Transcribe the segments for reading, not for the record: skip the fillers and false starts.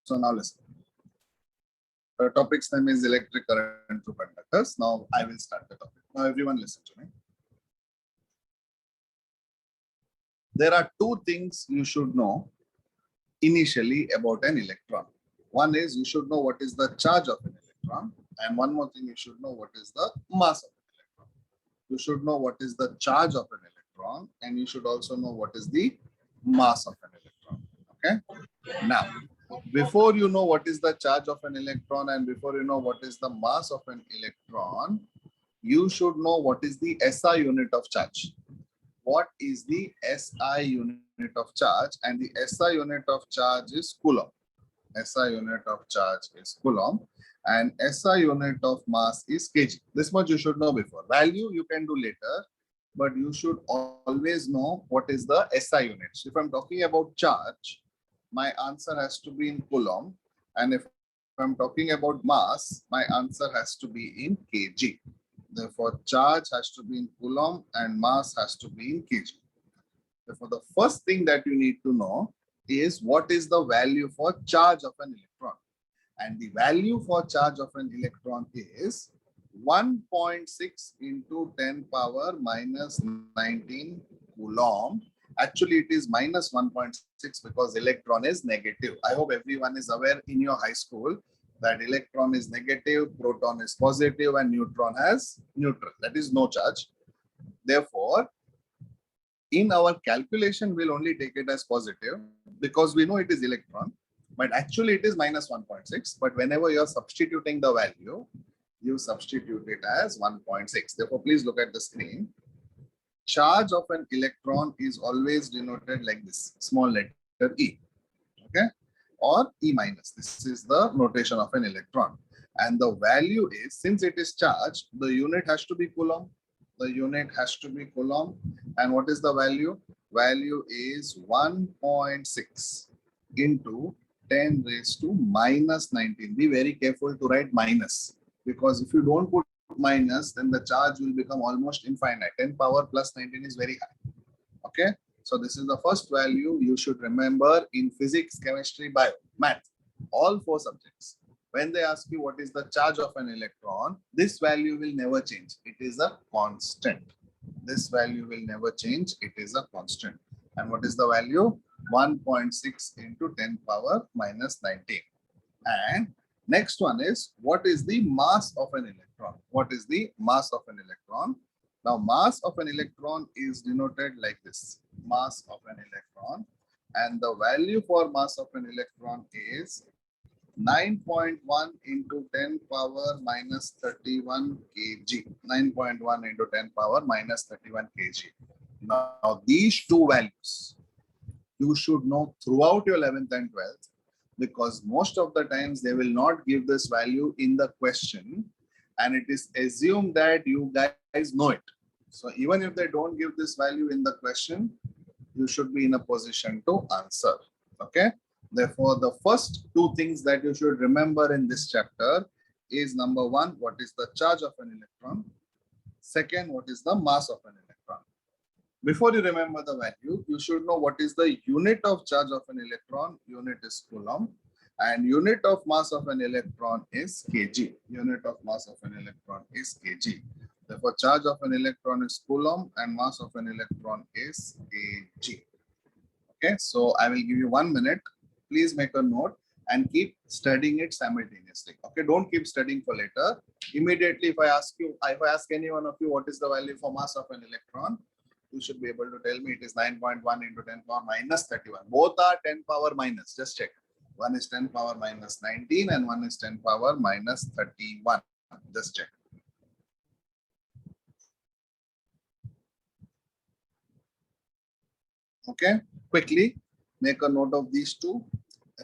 So now listen. The topic's name is electric current through conductors. Now I will start the topic. Now everyone listen to me. There are two things you should know initially about an electron. One is you should know what is the charge of an electron, and one more thing, you should know what is the mass of an electron. You should know what is the charge of an electron, and you should also know what is the mass of an electron. Okay. Now, before you know what is the charge of an electron and before you know what is the mass of an electron, you should know what is the SI unit of charge. What is the SI unit of charge? And the SI unit of charge is Coulomb. SI unit of charge is Coulomb, and SI unit of mass is kg. This much you should know before. Value you can do later, but you should always know what is the SI units. If I'm talking about charge, my answer has to be in Coulomb, and if I'm talking about mass, my answer has to be in kg. Therefore, charge has to be in Coulomb and mass has to be in kg. Therefore, the first thing that you need to know is what is the value for charge of an electron. And the value for charge of an electron is 1.6 into 10 power minus 19 Coulomb. Actually, it is minus 1.6 because electron is negative. I hope everyone is aware in your high school that electron is negative, proton is positive, and neutron has neutral. That is no charge. Therefore, in our calculation, we'll only take it as positive because we know it is electron, but actually it is minus 1.6. But whenever you're substituting the value, you substitute it as 1.6. Therefore, please look at the screen. Charge of an electron is always denoted like this, small letter E, okay, or E minus. This is the notation of an electron. And the value is, since it is charged, the unit has to be Coulomb. The unit has to be Coulomb. And what is the value? Value is 1.6 into 10 raised to minus 19. Be very careful to write minus, because if you don't put minus, then the charge will become almost infinite. 10 power plus 19 is very high. Okay. So this is the first value you should remember in physics, chemistry, bio, math, all four subjects. When they ask you what is the charge of an electron, this value will never change. It is a constant. This value will never change. It is a constant. And what is the value? 1.6 into 10 power minus 19. And next one is, what is the mass of an electron? What is the mass of an electron? Now, mass of an electron is denoted like this. Mass of an electron. And the value for mass of an electron is 9.1 into 10 power minus 31 kg. 9.1 into 10 power minus 31 kg. Now, these two values you should know throughout your 11th and 12th, because most of the times they will not give this value in the question, and it is assumed that you guys know it. So even if they don't give this value in the question, you should be in a position to answer. Okay. Therefore, the first two things that you should remember in this chapter is, number one, what is the charge of an electron? Second, what is the mass of an electron? Before you remember the value, you should know what is the unit of charge of an electron. Unit is Coulomb. And unit of mass of an electron is kg. Unit of mass of an electron is kg. Therefore, charge of an electron is Coulomb and mass of an electron is kg. Okay, so I will give you 1 minute. Please make a note and keep studying it simultaneously. Okay, don't keep studying for later. Immediately, if I ask any one of you what is the value for mass of an electron, you should be able to tell me it is 9.1 into 10 power minus 31. Both are 10 power minus. Just check. One is 10 power minus 19 and one is 10 power minus 31. Just check. Okay, quickly make a note of these two,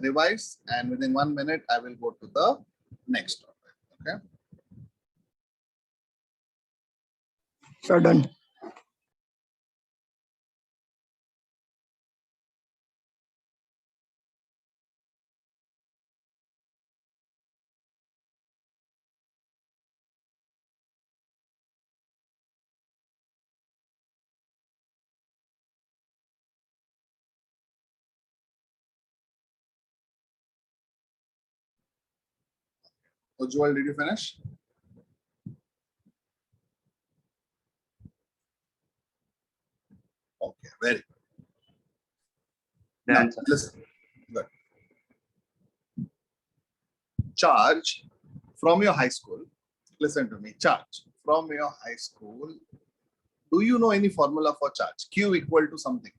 revise, and within 1 minute, I will go to the next topic. Okay. So done. Ujjwal, did you finish? Okay, very good. Now, Done, sir. listen. Good. Charge from your high school. Listen to me. Charge from your high school. Do you know any formula for charge? Q equal to something.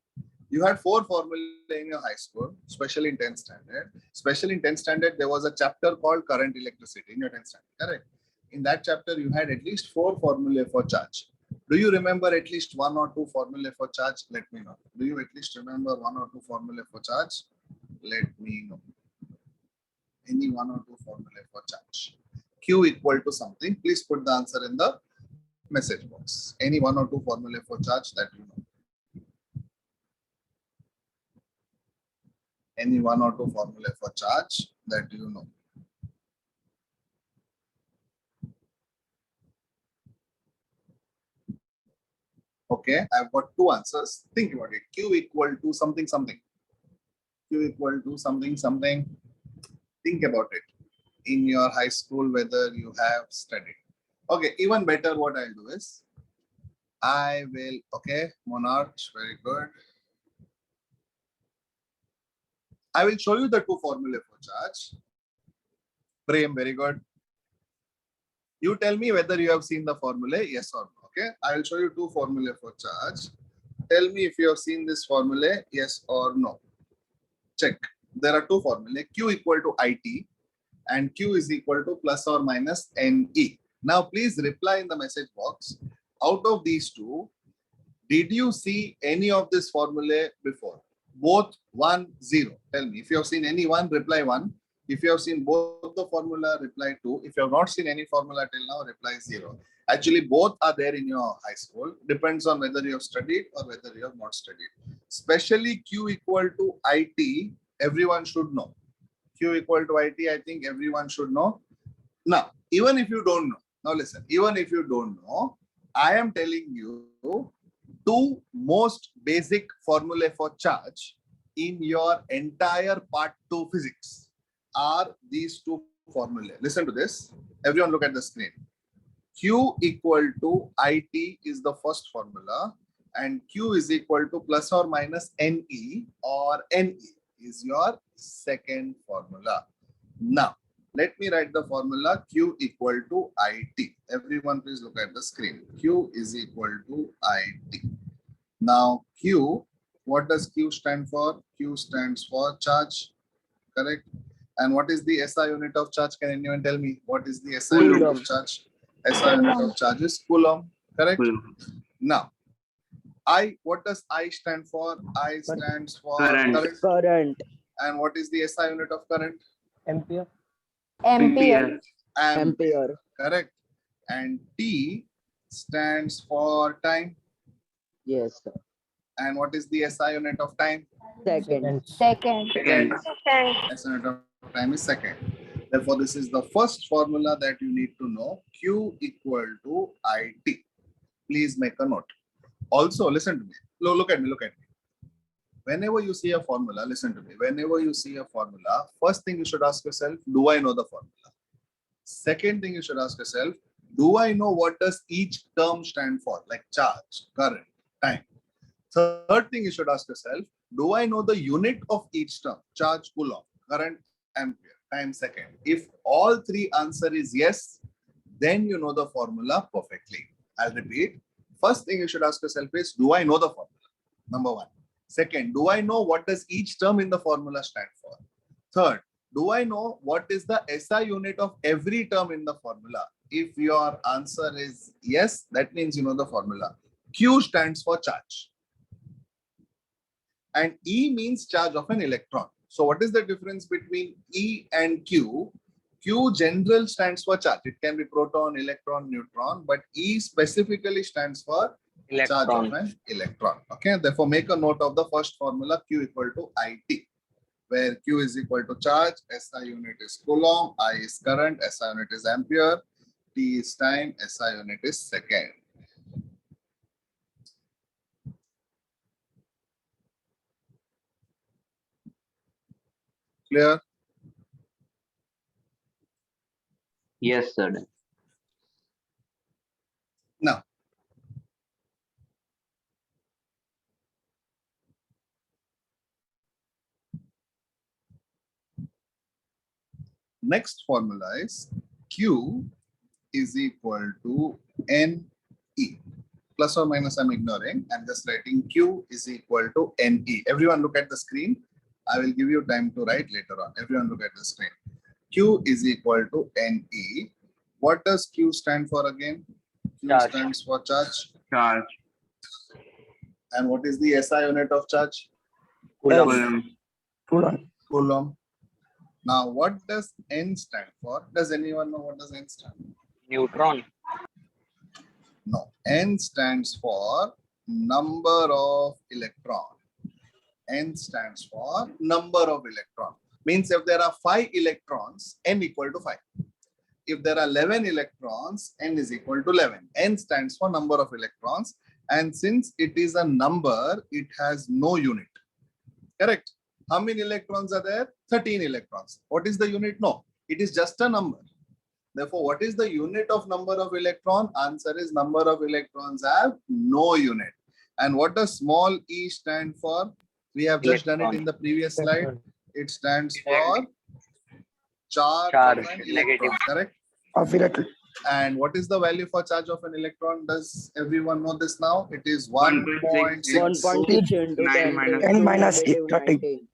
You had 4 formulae in your high school, especially in 10th standard. Especially in 10th standard, there was a chapter called current electricity in your 10th standard. Correct. In that chapter, you had at least 4 formulae for charge. Do you remember at least 1 or 2 formulae for charge? Let me know. Do you at least remember 1 or 2 formulae for charge? Let me know. Any 1 or 2 formulae for charge. Q equal to something. Please put the answer in the message box. Any 1 or 2 formulae for charge that you know. Any 1 or 2 formulae for charge that you know. Okay, I've got 2 answers. Think about it. Q equal to something, something. Q equal to something, something. Think about it. In your high school, whether you have studied. Okay, even better, what I'll do is, I will, okay, Monarch, very good. I will show you the 2 formulae for charge. Prem, very good. You tell me whether you have seen the formula, yes or no. Okay, I will show you 2 formulae for charge. Tell me if you have seen this formula, yes or no. Check. There are 2 formulae. Q equal to IT and Q is equal to plus or minus NE. Now, please reply in the message box. Out of these 2, did you see any of this formula before? Both 1, 0. Tell me. If you have seen any one, reply 1. If you have seen both the formula, reply 2. If you have not seen any formula till now, reply 0. Actually, both are there in your high school. Depends on whether you have studied or whether you have not studied. Especially Q equal to IT, everyone should know. Q equal to IT, I think everyone should know. Now, even if you don't know, now listen, even if you don't know, I am telling you 2 most basic formulae for charge in your entire part 2 physics are these 2 formulae. Listen to this. Everyone look at the screen. Q equal to IT is the first formula and Q is equal to plus or minus NE or NE is your second formula. Now, let me write the formula Q equal to IT. Everyone please look at the screen. Q is equal to IT. Now Q, what does Q stand for? Q stands for charge, correct? And what is the SI unit of charge? Can anyone tell me what is the SI unit of charge? SI unit of charge is Coulomb, correct? Coulomb. Now, I, what does I stand for? I stands for Current. Current. And what is the SI unit of current? Ampere. Ampere. Ampere. Correct. And T stands for time. Yes, sir. And what is the SI unit of time? Second. Second. SI unit of time is second. Therefore, this is the first formula that you need to know. Q equal to IT. Please make a note. Also, listen to me. Look at me. Look at me. Whenever you see a formula, listen to me. Whenever you see a formula, first thing you should ask yourself, do I know the formula? Second thing you should ask yourself, do I know what does each term stand for? Like charge, current, time. Third thing you should ask yourself, do I know the unit of each term? Charge, Coulomb, current, ampere, time, second. If all 3 answer is yes, then you know the formula perfectly. I'll repeat. First thing you should ask yourself is, do I know the formula? Number 1. Second, do I know what does each term in the formula stand for? Third, do I know what is the SI unit of every term in the formula? If your answer is yes, that means you know the formula. Q stands for charge. And E means charge of an electron. So what is the difference between E and Q? Q general stands for charge. It can be proton, electron, neutron, but E specifically stands for charge of an electron. Okay, therefore make a note of the first formula Q equal to IT, where Q is equal to charge, SI unit is Coulomb, I is current, SI unit is ampere, T is time, SI unit is second. Clear? Yes, sir. Done. Now, next formula is Q is equal to NE. Plus or minus I'm ignoring. I'm just writing Q is equal to NE. Everyone look at the screen. I will give you time to write later on. Everyone look at the screen. Q is equal to NE. What does Q stand for again? Q Charge. stands for charge. Charge. And what is the SI unit of charge? Coulomb. Coulomb. Now, what does N stand for? Does anyone know what does N stand for? Neutron. No. N stands for number of electron. N stands for number of electron. Means if there are 5 electrons, N equal to 5. If there are 11 electrons, N is equal to 11. N stands for number of electrons. And since it is a number, it has no unit. Correct? How many electrons are there? 13 electrons. What is the unit? No, it is just a number. Therefore, what is the unit of number of electron? Answer is number of electrons have no unit. And what does small e stand for? We have just done it in the previous slide. It stands for charge of an electron, correct? Of electron. And what is the value for charge of an electron? Does everyone know this now? It is 1.6 1.6 into 10 N minus negative 30. 19.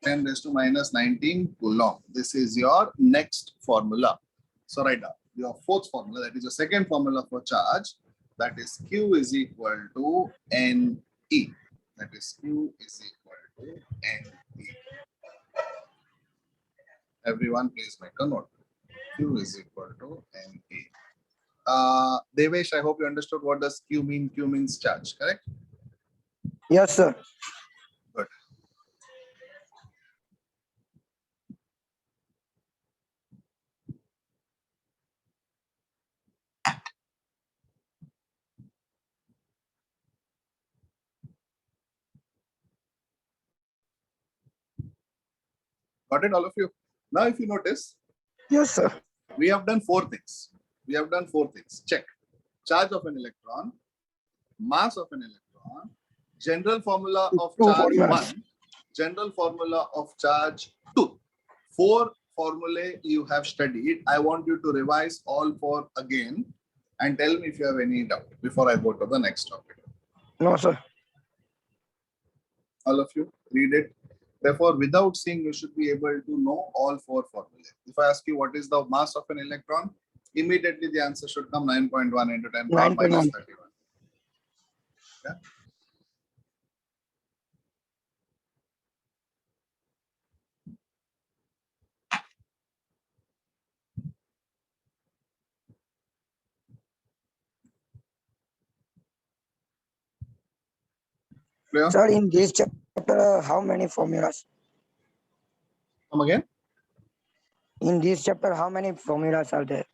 10 raised to minus 19 coulomb. This is your next formula. So write down your fourth formula, that is your second formula for charge. That is Q is equal to NE. That is Q is equal to NE. Everyone please make a note. Q is equal to NE. Devesh, I hope you understood what does Q mean. Q means charge, correct? Yes, sir. Good. Got it, all of you? Now, if you notice, Yes, sir. we have done 4 things. We have done 4 things. Check. Charge of an electron, mass of an electron, general formula of Two charge formulas. 1, general formula of charge 2. 4 formulae you have studied. I want you to revise all 4 again and tell me if you have any doubt before I go to the next topic. No, sir. All of you read it. Therefore, without seeing, you should be able to know all 4 formulae. If I ask you what is the mass of an electron, immediately the answer should come 9.1 into 10 power 9.1. minus 31. Yeah. Clear? Sir, in this chapter, how many formulas? Come again. In this chapter, how many formulas are there?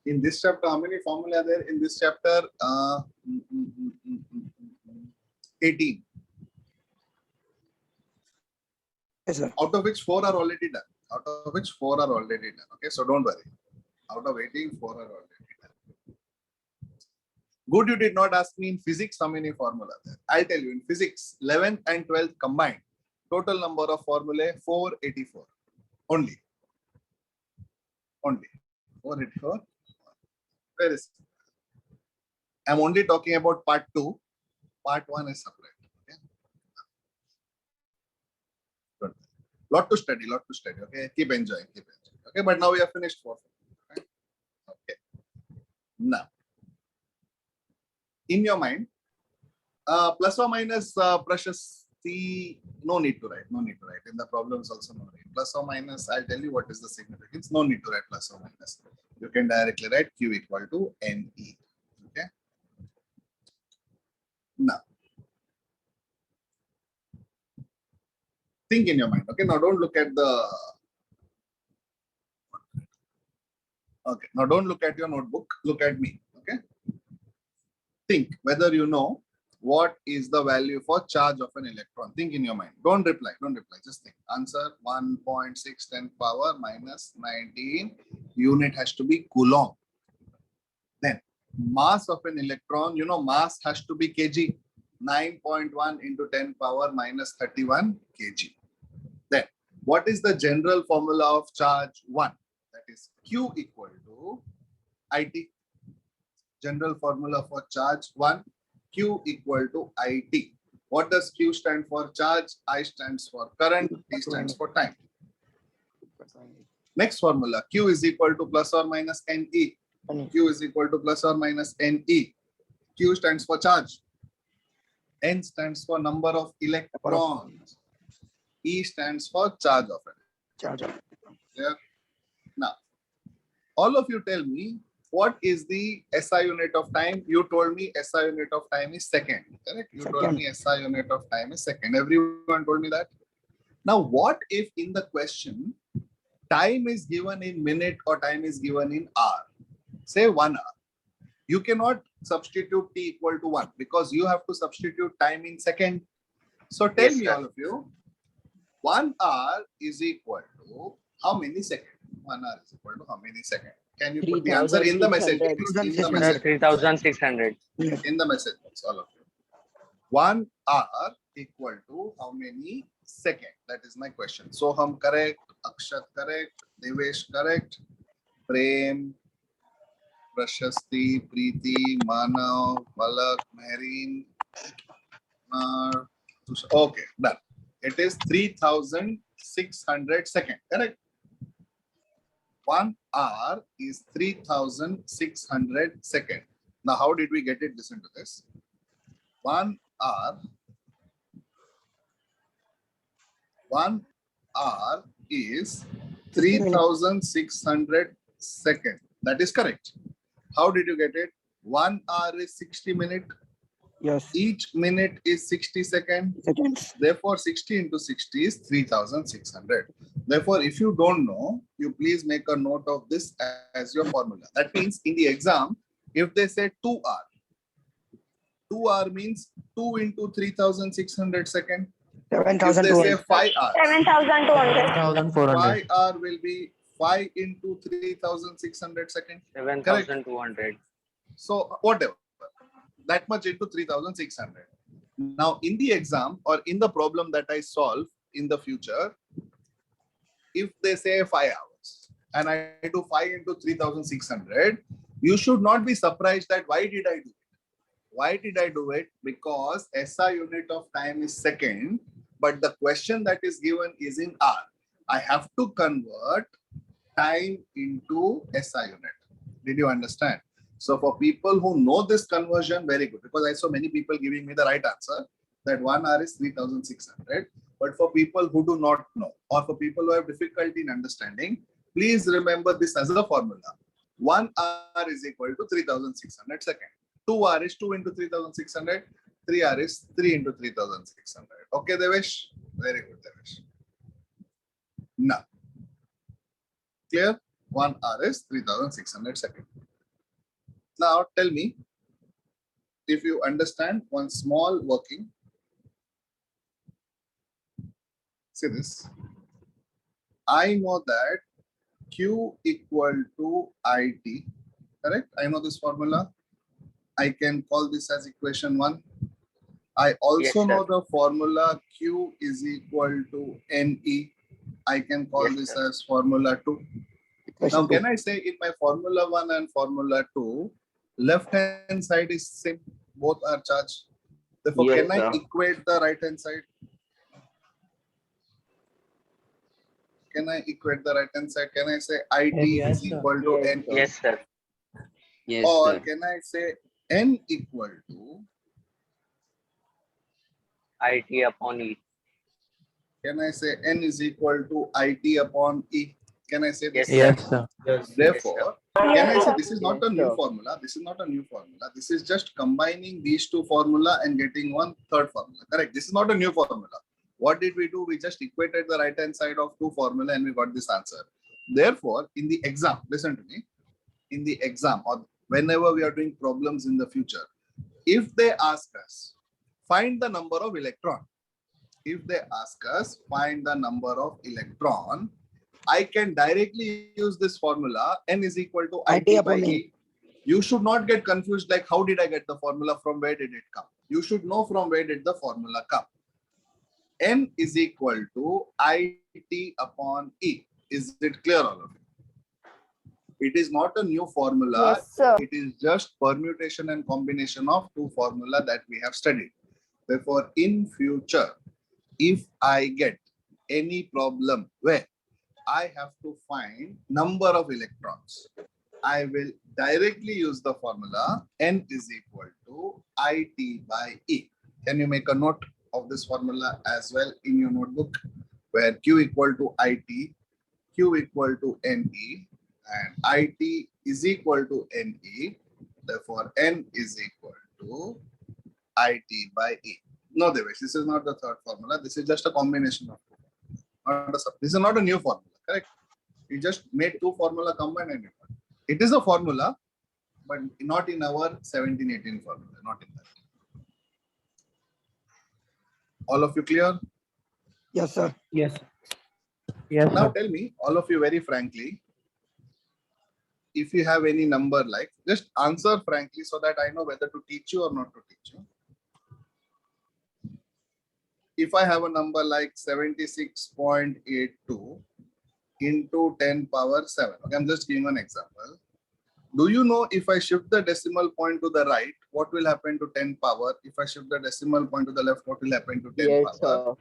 In this chapter, how many formulae are there? In this chapter, 18. Yes, sir. Out of which 4 are already done. Okay, so don't worry. Out of 18, 4 are already done. Good, you did not ask me in physics how many formulas there. I'll tell you in physics, 11th and 12th combined, total number of formulae 484. Only 484. Very simple. I'm only talking about part 2. Part 1 is separate. Okay. Good. Lot to study. Okay. Keep enjoying. Okay. But now we have finished 4. Okay. Now, in your mind, plus or minus precious C, no need to write. In the problems also no need. Plus or minus, I'll tell you what is the significance. No need to write plus or minus. You can directly write Q equal to NE. Okay. Now, think in your mind. Okay. Now don't look at the. Okay. Now don't look at your notebook. Look at me. Okay. Think whether you know what is the value for charge of an electron? Think in your mind. Don't reply. Don't reply. Just think. Answer 1.6 10 power minus 19. Unit has to be Coulomb. Then mass of an electron, you know, mass has to be kg. 9.1 into 10 power minus 31 kg. Then what is the general formula of charge 1? That is Q equal to IT. General formula for charge 1, Q equal to IT. What does Q stand for? Charge, I stands for current, T stands for time. Next formula, Q is equal to plus or minus NE. Q is equal to plus or minus NE. Q stands for charge. N stands for number of electrons. E stands for charge of it. Charge. Clear? Now, all of you tell me, what is the SI unit of time? You told me SI unit of time is second. Correct? You told Second. me SI unit of time is second. Everyone told me that. Now, what if in the question, time is given in minute or time is given in hour? Say 1 hour. You cannot substitute t equal to 1 because you have to substitute time in second. So tell Yes, me, sir. all of you, 1 hour is equal to how many seconds? 1 hour is equal to how many seconds? Can you put the answer in the message? 3,600. In the Sir, message. 3,600. In the message box, all of you. 1 hour equal to how many seconds? That is my question. Soham correct, Akshat correct, Devesh correct, Prem, Prashasti, Preeti, Manav, Palak, Mehreen, okay, done. It is 3,600 seconds. Correct. 1 hour is 3,600 seconds. Now, how did we get it? Listen to this. 1 hour. 1 hour is 3,600 seconds. That is correct. How did you get it? 1 hour is 60 minutes. Yes. Each minute is 60 seconds. Seconds. Therefore, 60 into 60 is 3,600. Therefore, if you don't know, you please make a note of this as your formula. That means in the exam, if they say 2 hour, 2 hour means 2 into 3,600 seconds. If they say 7,200. 5 hours, 7,200. 1,400. 5 hour will be 5 into 3,600 seconds. 7,200. So whatever, that much into 3,600. Now in the exam or in the problem that I solve in the future, if they say 5 hours and I do 5 into 3,600, you should not be surprised that why did I do it? Why did I do it? Because SI unit of time is second, but the question that is given is in hour. I have to convert time into SI unit. Did you understand? So for people who know this conversion, very good, because I saw many people giving me the right answer that 1 hour is 3,600. But for people who do not know, or for people who have difficulty in understanding, please remember this as a formula. 1 hour is equal to 3,600 seconds. 2 hour is 2 into 3,600. 3 hour is 3 into 3,600. Okay, Devesh? Very good, Devesh. Now, clear? 1 hour is 3,600 seconds. Now tell me if you understand one small working. See this. I know that Q equal to IT. Correct? I know this formula. I can call this as equation 1. I also Yes, sir. know the formula Q is equal to NE. I can call Yes, this sir. as formula 2. Now, Question can 2. I say in my formula 1 and formula 2, left hand side is same, both are charged. Therefore, Yes, can I sir. equate the right hand side? Can I equate the right hand side? Can I say IT Yes, is sir. equal to Yes, N? sir. Yes, sir. Yes, Or sir. can I say N equal to, IT upon E. can I say N is equal to IT upon E? Can I say this? Yes, Yes, sir. Therefore, can I say sir. this is not a Yes, new sir. formula? This is not a new formula. This is just combining these two formula and getting one third formula. Correct? This is not a new formula. What did we do? We just equated the right hand side of two formula and we got this answer. Therefore, in the exam, listen to me. In the exam or whenever we are doing problems in the future, if they ask us find the number of electron. If they ask us find the number of electron, I can directly use this formula. N is equal to IT by upon E. You should not get confused like how did I get the formula, from where did it come? You should know from where did the formula come. N is equal to IT upon E. Is it clear, all of you? It is not a new formula. Yes, sir. It is just permutation and combination of two formula that we have studied. Therefore, in future, if I get any problem where I have to find number of electrons, I will directly use the formula N is equal to IT by E. Can you make a note of this formula as well in your notebook, where Q equal to IT, Q equal to NE, and IT is equal to NE. Therefore, N is equal to IT by E. No, Devesh, this is not the third formula. This is just a combination of two. This is not a new formula, correct? We just made two formula combined and it is a formula, but not in our 1718 formula, not in that. All of you clear? Yes, sir. Yes. Yes, Now sir. tell me, all of you very frankly, if you have any number like, just answer frankly so that I know whether to teach you or not to teach you. If I have a number like 76.82 into 10 power 7, okay, I'm just giving an example. Do you know if I shift the decimal point to the right, what will happen to 10 power? If I shift the decimal point to the left, what will happen to 10 Yes, power? sir.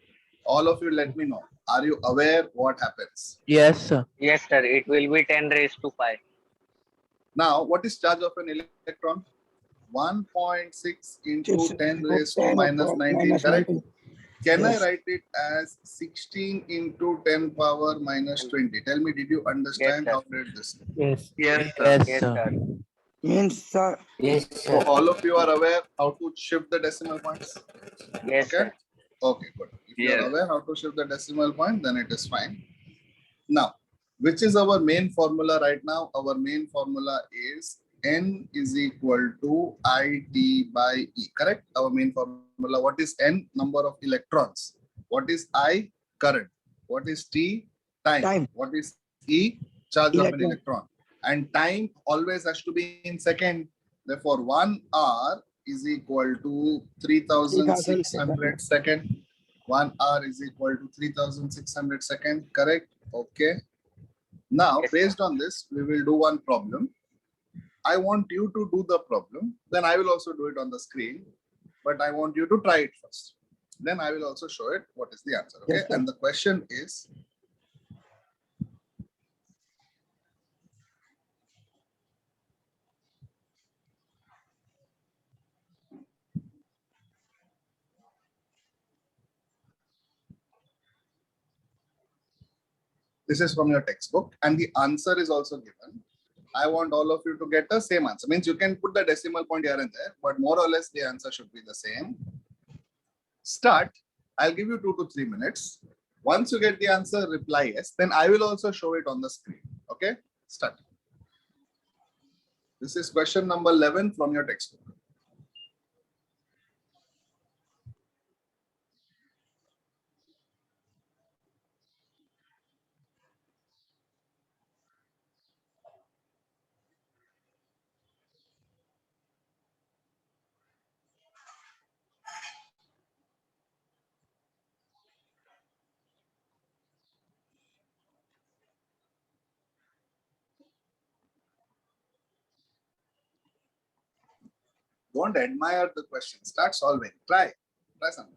All of you let me know. Are you aware what happens? Yes, sir. Yes, sir. It will be 10 raised to 5. Now, what is charge of an electron? 1.6 into 10 raised to 10 minus 19, minus correct? 19. Can Yes. I write it as 16 into 10 power minus 20? Tell me, did you understand sir. how did this? Yes. Yes, sir. Yes, Yes, sir. sir. Means, sir. Yes, So all of you are aware how to shift the decimal points? Yes, Okay. sir. Okay, good. If you are Yes. aware how to shift the decimal point, then it is fine. Now, which is our main formula right now? Our main formula is N is equal to IT by E, correct? Our main formula, what is N? Number of electrons. What is I? Current. What is T? Time. Time. What is E? Charge of an Electron. electron. And time always has to be in second. Therefore, 1 hour is equal to 3600 second. 1 hour is equal to 3600 second, correct? Okay. Now, Yes, based on this, we will do one problem. I want you to do the problem. Then I will also do it on the screen. But I want you to try it first. Then I will also show it what is the answer. Okay. Yes, sir. And the question is, this is from your textbook and the answer is also given. I want all of you to get the same answer. Means you can put the decimal point here and there, but more or less the answer should be the same. Start. I'll give you 2 to 3 minutes. Once you get the answer, reply yes. Then I will also show it on the screen. Okay, start. This is question number 11 from your textbook. Don't admire the question. Start solving. Try. Try something.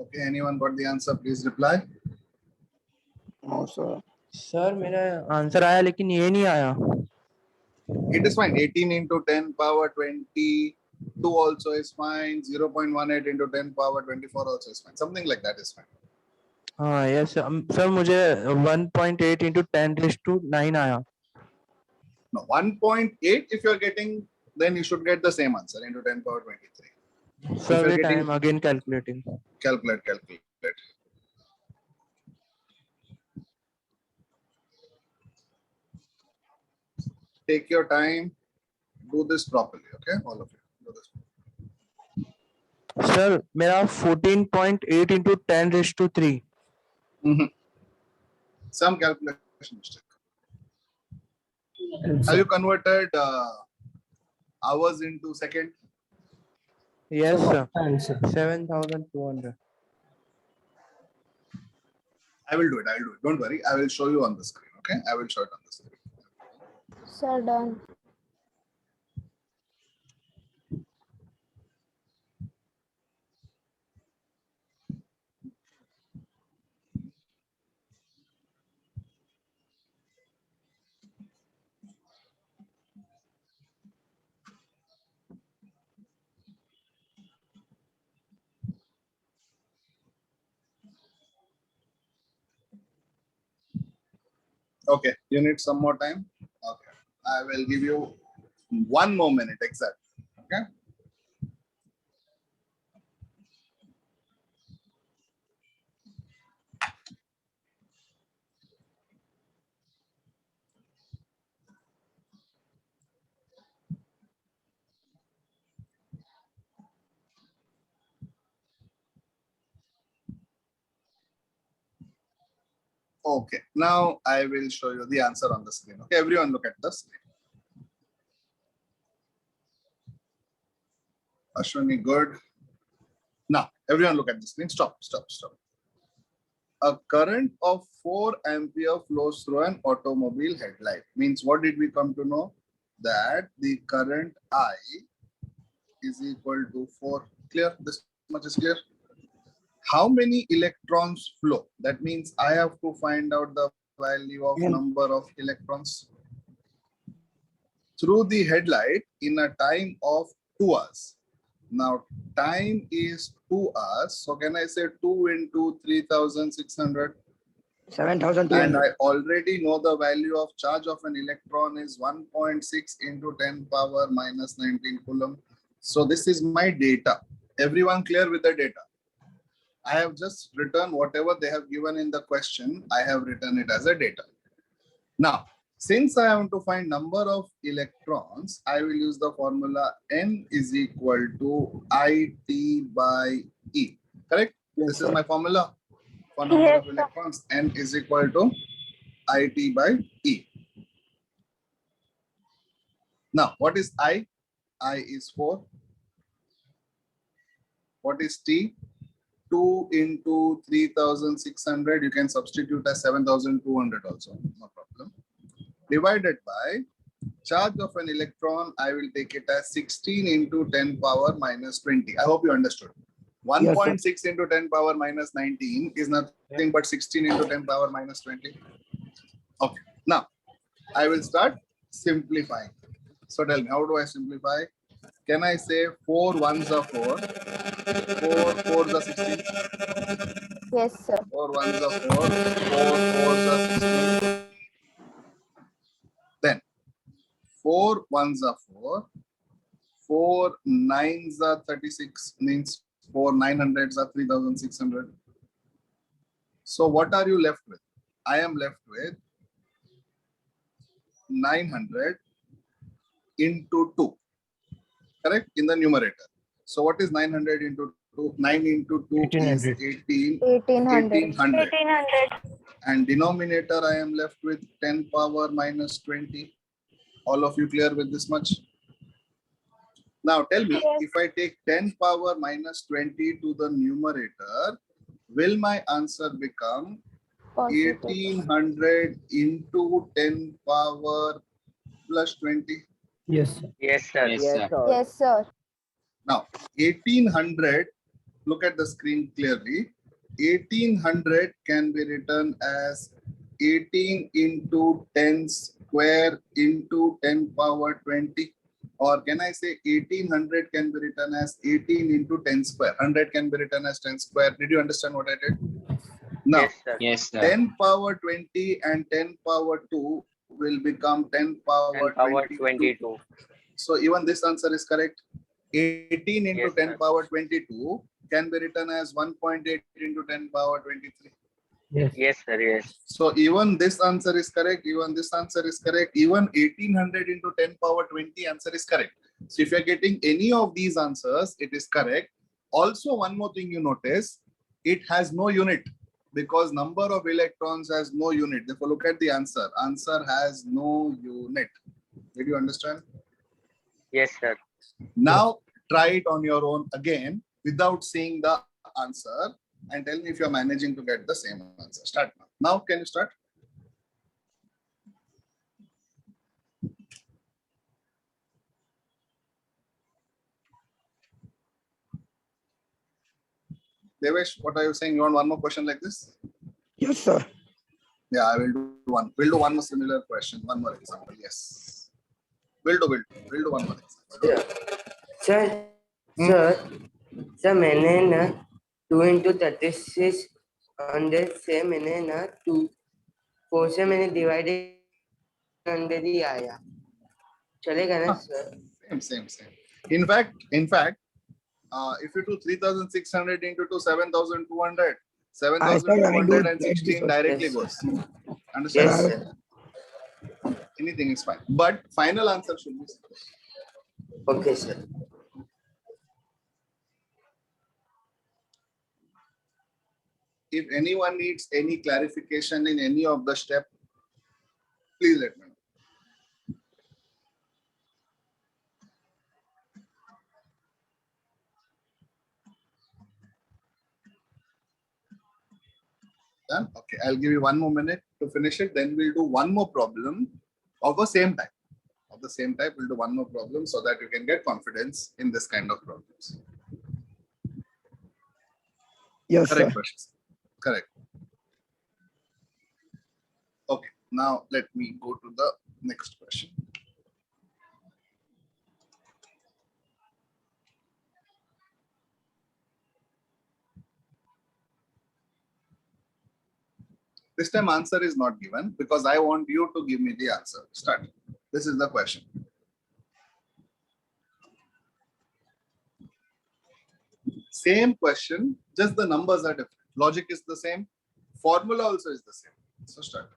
Okay, anyone got the answer? Please reply. No, sir. Sir मेरा answer आया लेकिन ये नहीं आया. It is fine. 18 into 10 power 22 also is fine. 0.18 into 10 power 24 also is fine. Something like that is fine. हाँ yes sir मुझे 1.8 into 10⁻⁹ आया. No, 1.8 if you're getting, then you should get the same answer into 10 power 23. Sir you're wait, I getting- am again calculating. Calculate. Take your time. Do this properly, okay? All of you. Do this. Sir मेरा 14.8 into 10⁻³ Some calculation mistake. Have you converted hours into second? yes sir. Answer. 7,200. I will do it. Don't worry. I will show you on the screen, okay? I will show it on the screen. Sir, done. Okay, you need some more time? Okay, I will give you 1 more minute exact. Okay. Okay, now I will show you the answer on the screen. Okay, everyone look at the screen. Ashwini, good. Now, everyone look at the screen. Stop. A current of 4 ampere flows through an automobile headlight. Means what did we come to know? That the current I is equal to 4. Clear? This much is clear? How many electrons flow? That means I have to find out the value of number of electrons through the headlight in a time of 2 hours. Now time is 2 hours. So can I say 2 into 3,600? 7,200. And I already know the value of charge of an electron is 1.6 into 10 power minus 19 coulomb. So this is my data. Everyone clear with the data? I have just written whatever they have given in the question. I have written it as a data. Now, since I want to find number of electrons, I will use the formula N is equal to IT by E. Correct? Yes, This sir. is my formula for number Yes, of sir. electrons. N is equal to IT by E. Now, what is I? I is 4. What is T? 2 into 3,600. You can substitute as 7,200 also. No problem. Divided by charge of an electron, I will take it as 16 into 10 power minus 20. I hope you understood. 1.6 into 10 power minus 19 is nothing but 16 into 10 power minus 20. Okay. Now, I will start simplifying. So tell me, how do I simplify? Can I say 4 ones are 4? 4 fours are 16. Yes, sir. 4 ones are 4. 4 fours are 16. Then 4 ones are 4. 4 nines are 36. Means 4 900s are 3,600. So what are you left with? I am left with 900 into 2. Correct? In the numerator. So what is 900 into 2? 9 into 2 is 18. 1800. 1800. And denominator I am left with 10 power minus 20. All of you clear with this much? Now tell me, if I take 10 power minus 20 to the numerator, will my answer become Positive. 1800 into 10 power plus 20? Yes, sir. Yes, sir. Yes, sir. Now 1800, look at the screen clearly. 1800 can be written as 18 into 10 square into 10 power 20. Or can I say 1800 can be written as 18 into 10 square? 100 can be written as 10 square. Did you understand what I did? Now, Yes, sir. Yes, sir. 10 power 20 and 10 power 2 will become 10 power 10 power 22. 22. So even this answer is correct. 18 into Yes, 10 sir. power 22 can be written as 1.8 into 10 power 23. Yes, sir. Yes. So even this answer is correct. Even this answer is correct. Even 1800 into 10 power 20 answer is correct. So if you're getting any of these answers, it is correct. Also, one more thing you notice, it has no unit because number of electrons has no unit. Therefore, look at the answer. Answer has no unit. Did you understand? Yes, sir. Now try it on your own again without seeing the answer and tell me if you're managing to get the same answer. Start now. Now can you start? Devesh, what are you saying? You want one more question like this? Yes, sir. Yeah, I will do one. We'll do one more similar question, one more example. Yes. We'll do one more example. Sir sir मैंने ना 2 into 36 100 से मैंने ना 4 से मैंने divided 100 ही आया चलेगा ना sir Same. In fact, if you do 3600 into 7200, sir, I do 7216 directly Yes, goes. sir. Understand? Yes, sir. Anything is fine. But final answer should be Okay, sir. if anyone needs any clarification in any of the step, please let me know. Done? Okay, I'll give you one more minute to finish it. Then we'll do one more problem of the same type. Of the same type, we'll do one more problem so that you can get confidence in this kind of problems. Yes, Correct sir. questions. Correct. Okay, now let me go to the next question. This time answer is not given because I want you to give me the answer. Start. This is the question. Same question, just the numbers are different. Logic is the same. Formula also is the same. So start.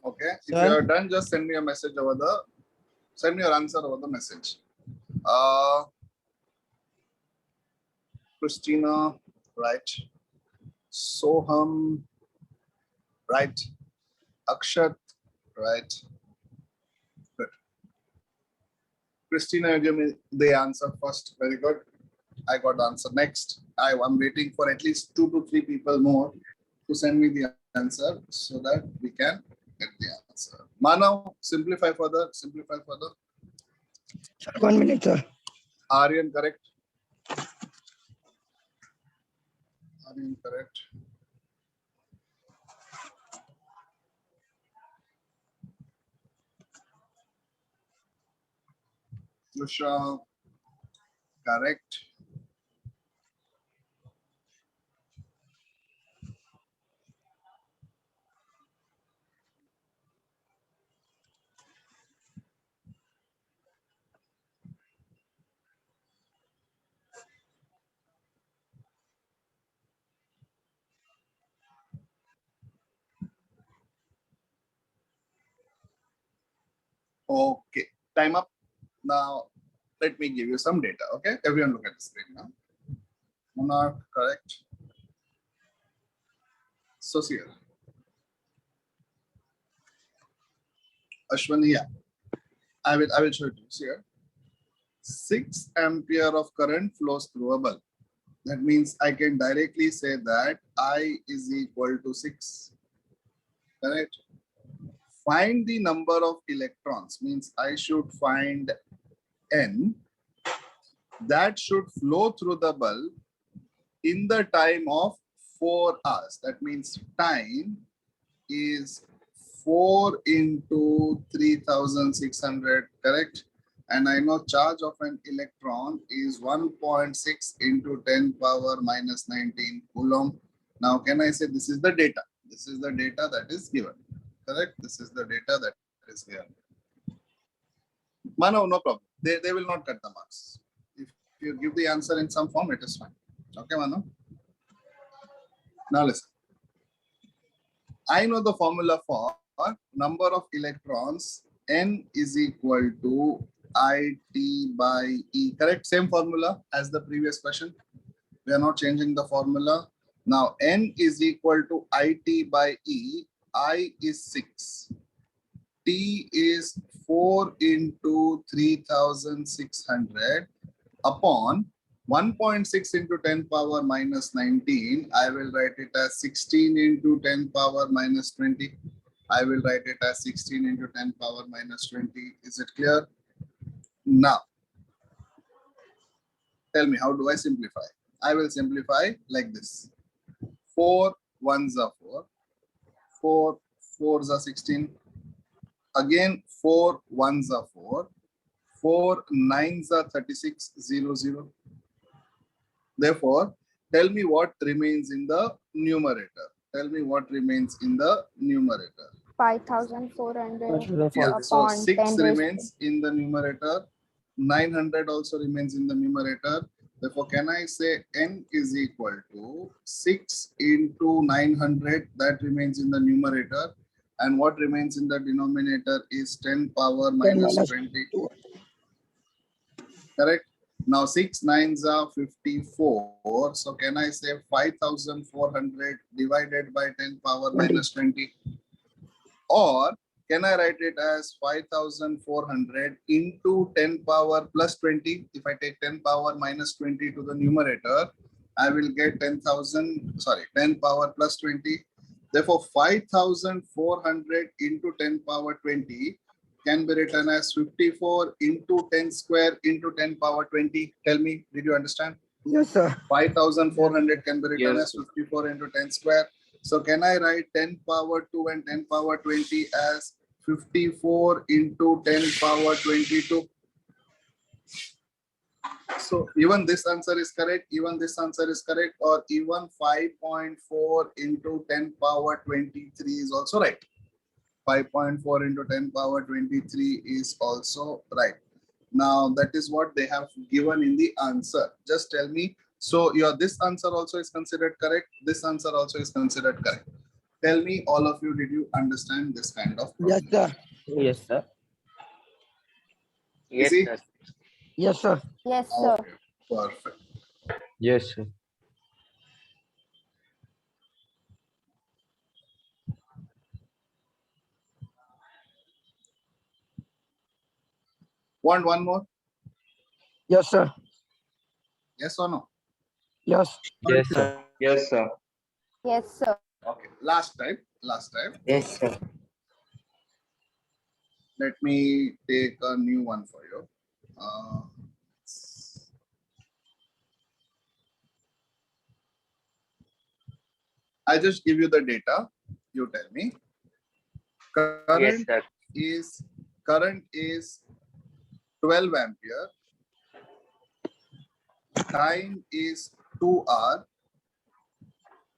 Okay. If you Sir? are done, just send me a message over the, send me your answer over the message. Christina, right. Soham, right. Akshat, right. Good. Christina, you give me the answer first. Very good. I got the answer. Next, I'm waiting for at least 2 to 3 people more to send me the answer so that we can get the answer. Manav, simplify further. Simplify further. Sir, 1 minute, sir. Aryan, correct. Aryan, correct. Lushra, correct. Okay, time up. Now, let me give you some data. Okay, everyone look at the screen now. Monarch, correct. Social. Ashwani, yeah. I will show it to you. See here. 6 ampere of current flows through a bulb. That means I can directly say that I is equal to 6. Correct? Find the number of electrons, means I should find N that should flow through the bulb in the time of 4 hours. That means time is 4 into 3600, correct? And I know charge of an electron is 1.6 into 10 power minus 19 coulomb. Now, can I say this is the data? This is the data that is given, correct? This is the data that is here. Mano, no problem. They will not cut the marks. If you give the answer in some form, it is fine. Okay, Mano? Now listen. I know the formula for number of electrons. N is equal to IT by E. Correct? Same formula as the previous question. We are not changing the formula. Now, N is equal to IT by E. I is 6. T is 4 into 3600 upon 1.6 into 10 power minus 19. I will write it as 16 into 10 power minus 20. I will write it as 16 into 10 power minus 20. Is it clear? Now, tell me, how do I simplify? I will simplify like this. 4 1s are 4. 4 4s are 16. Again, 4 1s are 4. 4 9s are 3600. Therefore, tell me what remains in the numerator. Tell me what remains in the numerator. 5400 Yeah, so upon 6 10 raised remains in the numerator. 900 also remains in the numerator. Therefore, can I say N is equal to 6 into 900 that remains in the numerator, and what remains in the denominator is 10 power 10 minus minus 20. 2. Correct? Now 6 9s are 54. So can I say 5400 divided by 10 power 20. minus 20? Or can I write it as 5400 into 10 power plus 20? If I take 10 power minus 20 to the numerator, I will get 10 power plus 20. Therefore, 5400 into 10 power 20 can be written as 54 into 10 square into 10 power 20. Tell me, did you understand? Yes, sir. 5400 can be written Yes. as 54 into 10 square. So can I write 10 power 2 and 10 power 20 as 54 into 10 power 22? So even this answer is correct, even this answer is correct, or even 5.4 into 10 power 23 is also right. 5.4 into 10 power 23 is also right. Now that is what they have given in the answer. Just tell me. So your this answer also is considered correct. This answer also is considered correct. Tell me, all of you, did you understand this kind of problem? Yes, sir. Yes, sir. Yes, Easy? sir. Yes, sir. Yes, sir. Okay, perfect. Yes, sir. Want one more? Yes, sir. Yes or no? Yes. Yes, sir. Yes, sir. Yes, sir. Okay. Last time. Yes, sir. Let me take a new one for you. I just give you the data. You tell me. Yes, sir. Current is 12 ampere. Time is 2 hours.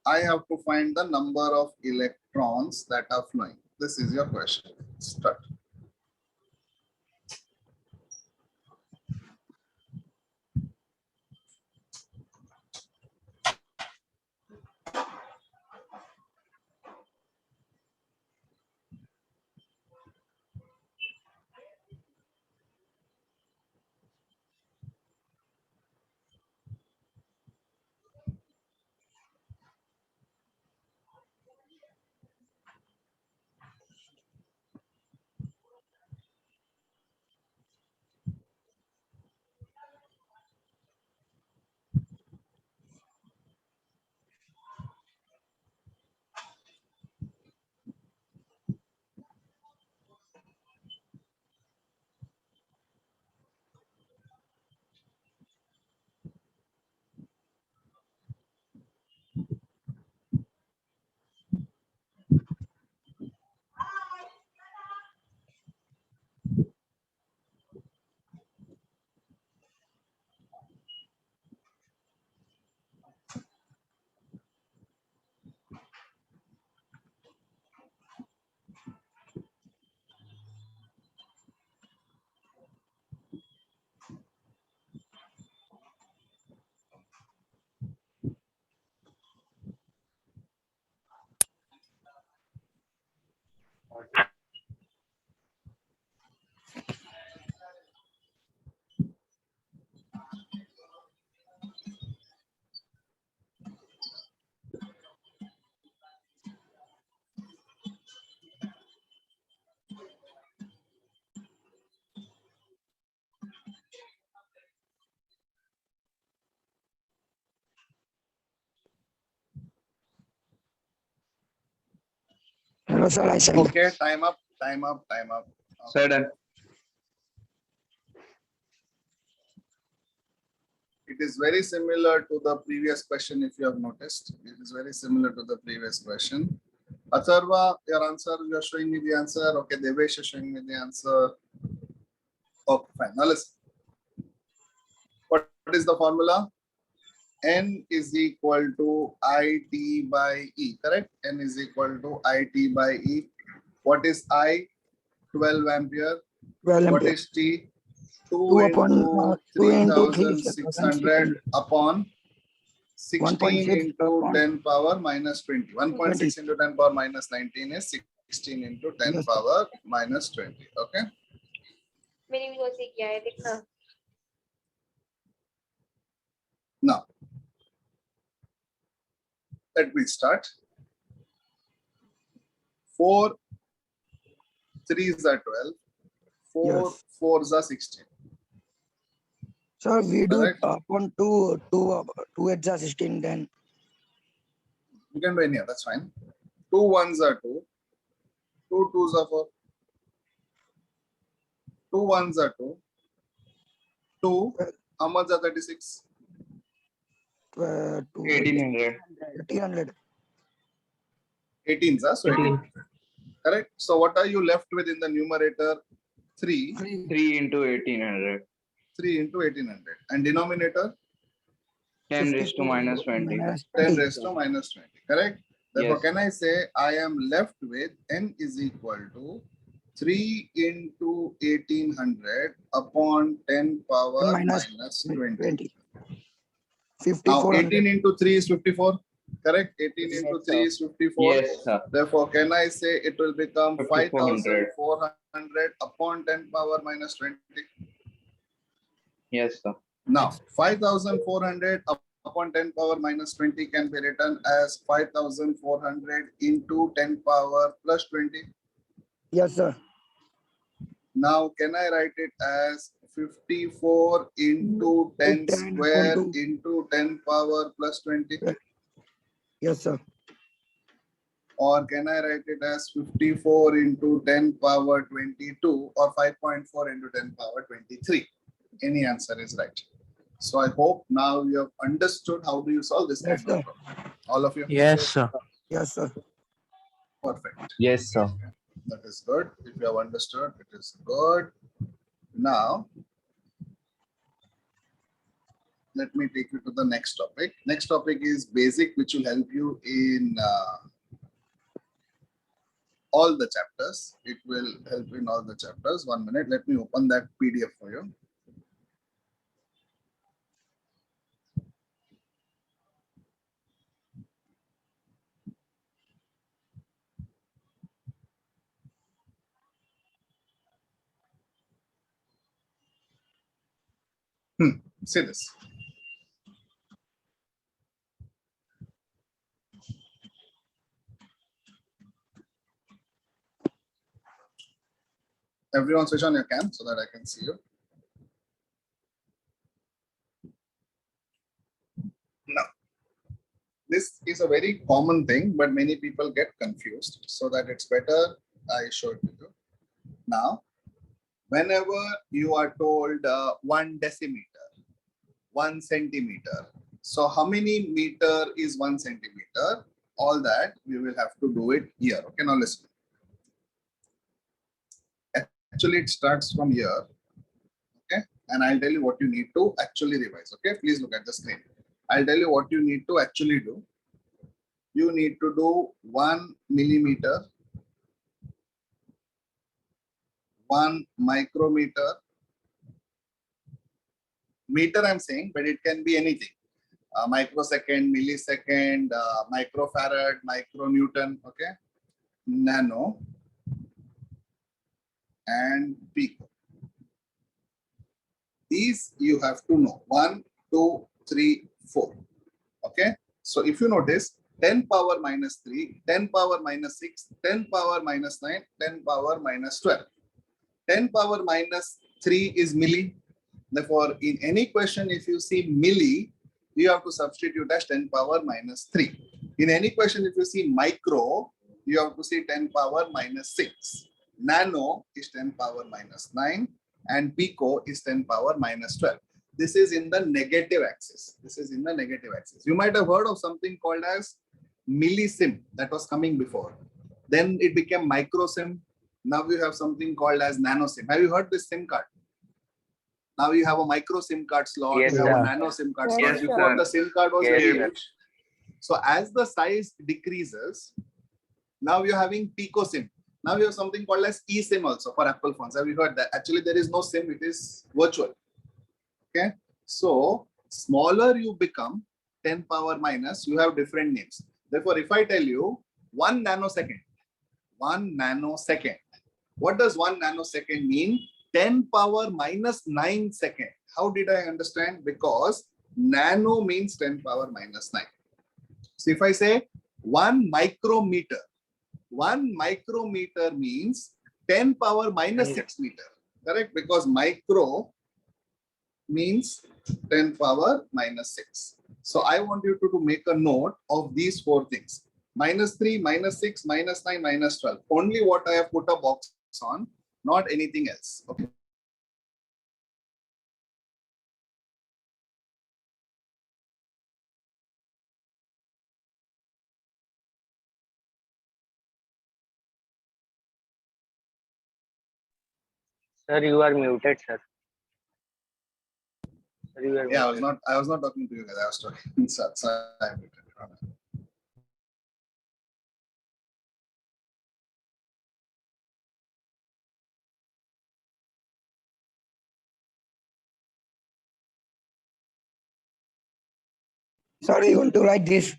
I have to find the number of electrons that are flowing. This is your question. Start. Hello, sir. I sent. Okay, time up. Sir, done. It is very similar to the previous question, if you have noticed. It is very similar to the previous question. Atharva, your answer, you are showing me the answer. Okay, Devesh is showing me the answer. Okay, fine. Now listen. What is the formula? N is equal to IT by E, correct? N is equal to IT by E. What is I? 12 ampere. 12 What ampere. is T? 2 2 upon into 2 into 3 3600 upon 16 1.6 into upon 10 power minus 20. 1.6 20. into 10 power minus 19 is 16 into 10 Yes. power minus 20. Okay. मैंने भी वैसे किया है देखना. Now, let me start. 4 3s are 12. 4 Yes. 4s are 16. Sir, we do Correct. upon 2 8 are 16 then. You can do any other, that's fine. 2 1s are 2. 2 2s are 4. 2 1s are 2. 2, how much are 36? 1800. 1800. 18s are, so 18. Correct. So what are you left with in the numerator? 3. 3 into 1800. 3 into 1800. And denominator? 10 raised to minus 20. 10 raised to minus 20. Correct. Therefore, Yes. can I say I am left with N is equal to 3 into 1800 upon 10 power Minus minus 20. 20. Now 5400. 18 into 3 is 54. Correct. 18 Yes, into sir. 3 is 54. Yes, sir. Therefore, can I say it will become 5400. 5400 upon 10 power minus 20? Yes, sir. Now, 5400 upon 10 power minus 20 can be written as 5400 into 10 power plus 20. Yes, sir. Now, can I write it as 54 into 10 10 square upon 2. into 10 power plus 20? Yes, sir. Or can I write it as 54 into 10 power 22 or 5.4 into 10 power 23? Any answer is right. So I hope now you have understood how do you solve this Yes, kind of sir. problem. All of you? Yes, sir. Yes, sir. Perfect. Yes, sir. That is good. If you have understood, it is good. Now, let me take you to the next topic. Next topic is basic, which will help you in all the chapters. It will help in all the chapters. 1 minute. Let me open that PDF for you. See this. Everyone switch on your cam so that I can see you. Now, this is a very common thing, but many people get confused. So that it's better I show it to you. Now, whenever you are told 1 decimeter, 1 centimeter. So how many meter is 1 centimeter? All that we will have to do it here. Okay, now listen. Actually, it starts from here. Okay, and I'll tell you what you need to actually revise. Okay, please look at the screen. I'll tell you what you need to actually do. You need to do 1 millimeter, 1 micrometer. Meter I'm saying, but it can be anything. Microsecond, millisecond, microfarad, micronewton, okay, nano, and pico. These you have to know. 1, 2, 3, 4. Okay. So if you notice, 10 power minus 3, 10 power minus 6, 10 power minus 9, 10 power minus 12. 10 power minus 3 is milli. Therefore, in any question, if you see milli, you have to substitute as 10 power minus 3. In any question, if you see micro, you have to see 10 power minus 6. Nano is 10 power minus 9 and pico is 10 power minus 12. This is in the negative axis. This is in the negative axis. You might have heard of something called as millisim that was coming before. Then it became microsim. Now you have something called as nanosim. Have you heard this SIM card? Now you have a micro SIM card slot, Yes, you have sir. a nano SIM card slot. Yes, Before sir. the SIM card was Yes, very sir. huge. So as the size decreases, now you're having pico SIM. Now you have something called as eSIM also for Apple phones. Have you heard that? Actually, there is no SIM, it is virtual. Okay. So smaller you become, 10 power minus, you have different names. Therefore, if I tell you 1 nanosecond, 1 nanosecond, what does 1 nanosecond mean? 10 power minus 9 second. How did I understand? Because nano means 10 power minus 9. So if I say 1 micrometer, 1 micrometer means 10 power minus 6 meter. Correct? Because micro means 10 power minus 6. So I want you to make a note of these 4 things. Minus 3, minus 6, minus 9, minus 12. Only what I have put a box on, not anything else. Okay. Sir, you are muted, sir. Sir, you are Yeah, muted. I was not talking to you guys. I was talking. So I have written. Sorry, you want to write this?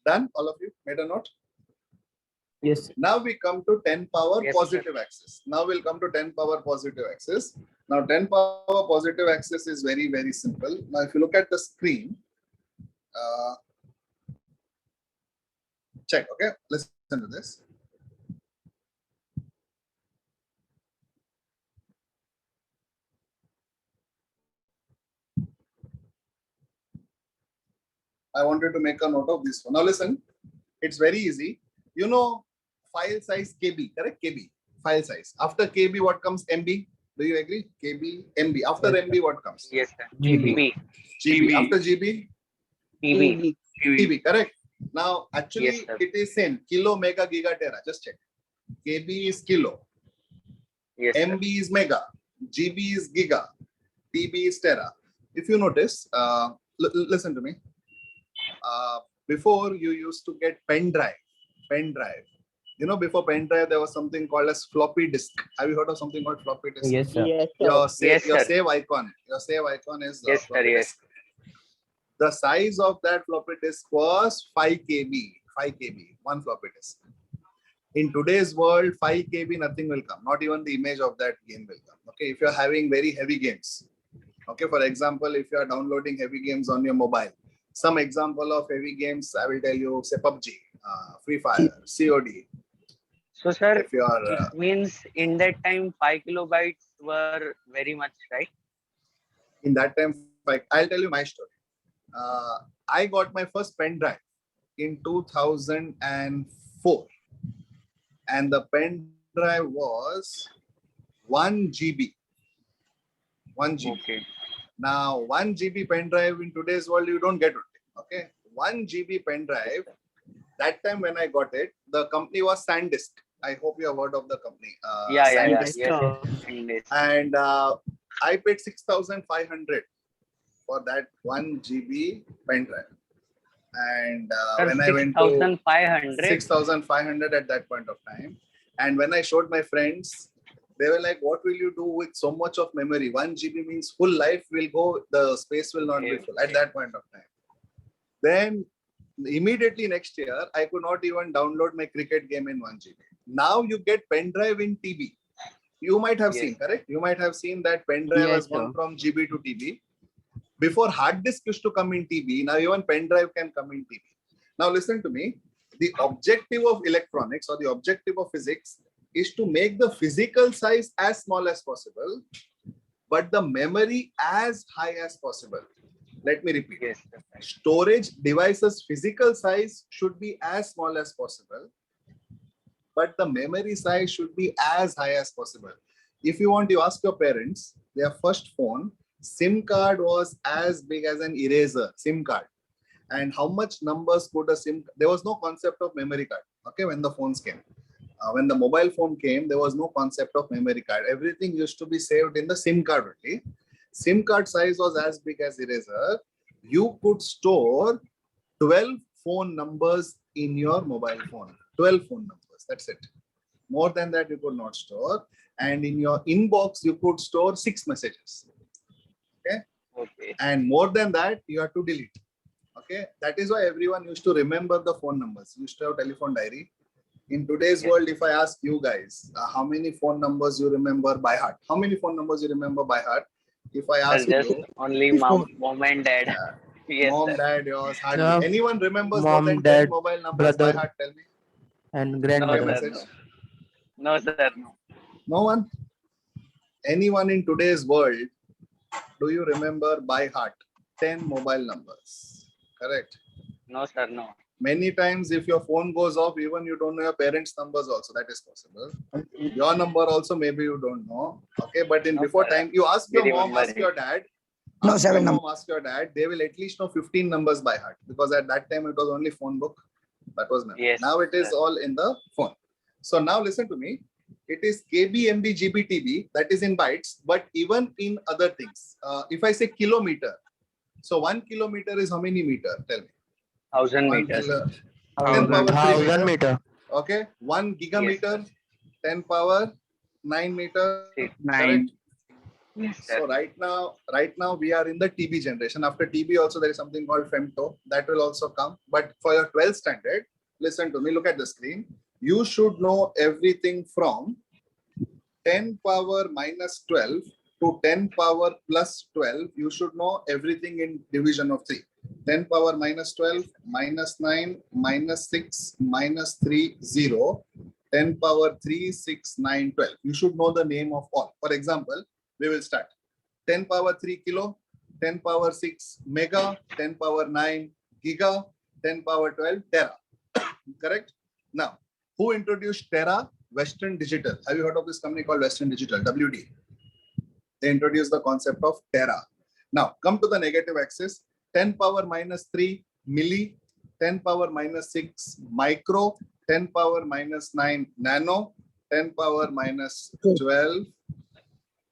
Done? All of you made a note? Yes. Now we come to 10 power Yes, sir. positive axis. Now we'll come to 10 power positive axis. Now 10 power positive axis is very, very simple. Now if you look at the screen, check, okay? Listen to this. I wanted to make a note of this one. Now listen, it's very easy. You know, file size KB, correct? KB, file size. After KB, what comes? MB. Do you agree? KB, MB. After Yes, MB, what comes? Yes, sir. GB. GB. GB. GB. After GB, TB. TB, correct? Now, actually, Yes, sir. it is same. Kilo, mega, gigatera. Just check. KB is kilo. Yes, sir. MB is mega. GB is giga. TB is tera. If you notice, listen to me. Before you used to get pen drive. You know, before pen drive, there was something called as floppy disk. Have you heard of something called floppy disk? Yes, sir. Your Yes, your sir. save icon. Your save icon is Yes, sir, floppy yes. disk. The size of that floppy disk was 5 KB. 5 KB, one floppy disk. In today's world, 5 KB, nothing will come. Not even the image of that game will come. Okay, if you're having very heavy games. Okay, for example, if you are downloading heavy games on your mobile, some example of heavy games, I will tell you, say PUBG, Free Fire, COD. So, sir, If you are, it means in that time 5 kilobytes were very much, right? in that time, like, I'll tell you my story. I got my first pen drive in 2004. And the pen drive was 1 GB. 1 GB. Okay. Now, 1 GB pen drive in today's world, you don't get it. Okay. 1 GB pen drive. That time when I got it, the company was SanDisk. I hope you have heard of the company. Yeah. SanDisk. Yes. And I paid 6,500 for that 1 GB pen drive. And when I went to 6,500. 6,500 at that point of time. And when I showed my friends, they were like, what will you do with so much of memory? 1 GB means full life will go, the space will not be Okay. full at that point of time. Then immediately next year, I could not even download my cricket game in 1 GB. Now you get pen drive in TB. You might have Yes. seen, correct? You might have seen that pen drive Yes, has gone sir. from GB to TB. Before hard disk used to come in TB, now even pen drive can come in TB. Now listen to me. The objective of electronics or the objective of physics is to make the physical size as small as possible, but the memory as high as possible. Let me repeat. Yes, sir. Storage devices physical size should be as small as possible, but the memory size should be as high as possible. If you want to ask your parents, their first phone, SIM card was as big as an eraser, SIM card. And how much numbers could a SIM, there was no concept of memory card, okay, when the phones came. When the mobile phone came, there was no concept of memory card. Everything used to be saved in the SIM card only. SIM card size was as big as eraser. You could store 12 phone numbers in your mobile phone. 12 phone numbers, that's it. More than that, you could not store. And in your inbox, you could store 6 messages. Okay. And more than that, you have to delete. Okay, that is why everyone used to remember the phone numbers. You used to have telephone diary. In today's Yes. world, if I ask you guys, how many phone numbers you remember by heart? How many phone numbers you remember by heart? If I Sir, ask just you, only mom and dad. yeah, Yes, mom, sir. dad, yours, hardly. Yeah. Anyone remembers Mom, more than 10 dad, mobile numbers by brother. heart? Tell me. And No, grandmother. Message. sir. No, sir. No. No one? Anyone in today's world, do you remember by heart 10 mobile numbers? Correct. No, sir. No. Many times, if your phone goes off, even you don't know your parents' numbers also. That is possible. Your number also, maybe you don't know. Okay, but in No, before sir. time, you ask We your mom, remember ask it. your dad. No, Ask 7 your mom, ask your dad. They will at least know 15 numbers by heart because at that time it was only phone book. That was memory. Yes, Now it is sir. all in the phone. So now listen to me. It is KB, MB, GB, TB. That is in bytes. But even in other things, if I say kilometer, so 1 kilometer is how many meter? Tell me. 1,000 1 meters. kilo, 10 power 3 1000 meter. meter. Okay. 1 gigameter, 10 power 9 meter. Six. Correct. Yes, So sir. right now we are in the TB generation. After TB also there is something called femto that will also come. But for your 12th standard, listen to me, look at the screen. You should know everything from 10 power minus 12 to 10 power plus 12. You should know everything in division of 3. 10 power minus 12, minus 9, minus 6, minus 3, 0. 10 power 3, 6, 9, 12. You should know the name of all. For example, we will start 10 power 3 kilo, 10 power 6 mega, 10 power 9 giga, 10 power 12 tera. Correct? Now, who introduced Tera? Western Digital. Have you heard of this company called Western Digital, WD? They introduced the concept of Tera. Now, come to the negative axis. 10 power minus 3 milli, 10 power minus 6 micro, 10 power minus 9 nano, 10 power minus 12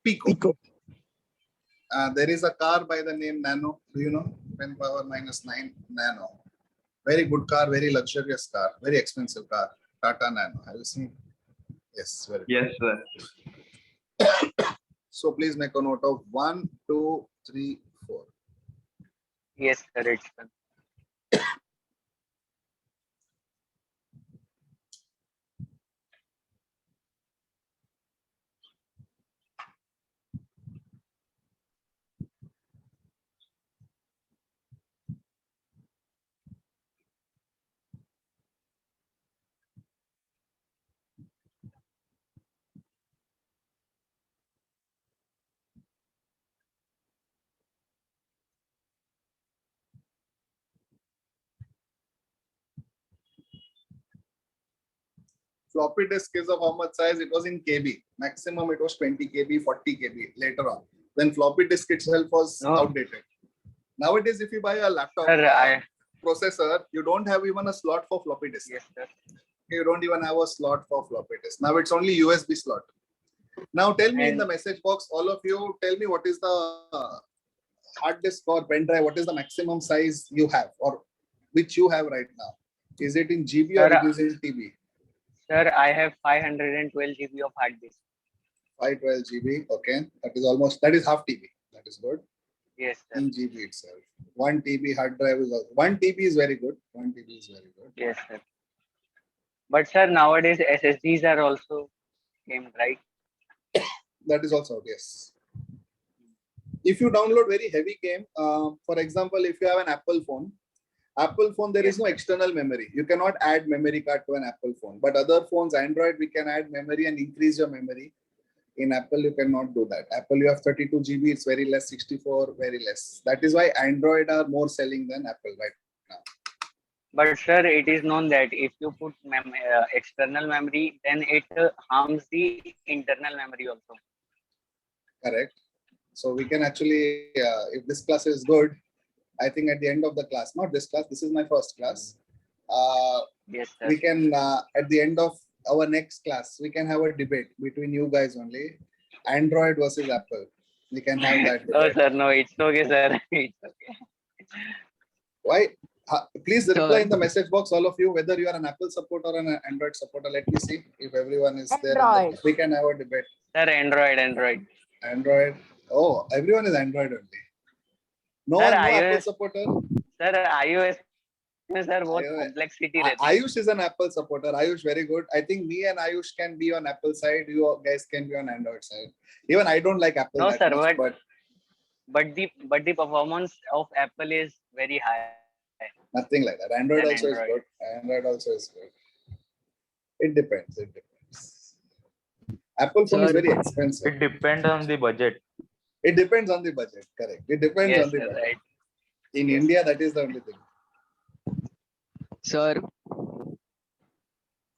pico. Pico. There is a car by the name Nano. Do you know? 10 power minus 9 nano. Very good car, very luxurious car, very expensive car. Tata Nano. Have you seen? Yes, very good. Yes, sir. So please make a note of 1, 2, 3, 4. Yes, sir. It's done. Floppy disk is of how much size? It was in KB. Maximum it was 20 KB, 40 KB later on. Then floppy disk itself was No. outdated. Nowadays, if you buy a laptop Sir, processor, you don't have even a slot for floppy disk. yes, sir. You don't even have a slot for floppy disk. Now it's only USB slot. Now tell me in the And- message box, all of you, tell me what is the hard disk or pen drive, what is the maximum size you have or which you have right now? Is it in GB or Sir, it is in TB? Sir, I have 512 GB of hard disk. 512 GB, okay. That is half TB. That is good. Yes, sir. In GB itself. 1 TB hard drive is also, 1 TB is very good. 1 TB is very good. Yes, sir. But sir, nowadays SSDs are also came, right? That is also, yes. If you download very heavy game, for example, if you have an Apple phone, there is no external memory. You cannot add memory card to an Apple phone. But other phones, Android, we can add memory and increase your memory. In Apple, you cannot do that. Apple, you have 32 GB, it's very less, 64, very less. That is why Android are more selling than Apple right now. But sir, it is known that if you put external memory, then it harms the internal memory also. Correct. So we can actually, if this class is good, I think at the end of the class, not this class, this is my first class. Yes, sir. We can, at the end of our next class, we can have a debate between you guys only. Android versus Apple. We can have that Oh, debate. sir, no, it's okay, sir. It's okay. Why? Please reply in the message box, all of you, whether you are an Apple supporter or an Android supporter. Let me see if everyone is there. Android. We can have a debate. Sir, Android. Android. Oh, everyone is Android only. No Sir, one, no Apple iOS. supporter. Sir, iOS में sir बहुत iOS. complexity रहती है. Ayush is an Apple supporter. Ayush, very good. I think me and Ayush can be on Apple side. You guys can be on Android side. Even I don't like Apple No, that sir, much, but but the performance of Apple is very high. nothing like that. Android Than also is Android. good. Android also is good. It depends. It depends. Apple phone is Sir, very expensive. It depends on the budget. It depends on the budget. Correct. It depends Yes, on the sir, budget. right. In Yes. India, that is the only thing. Sir,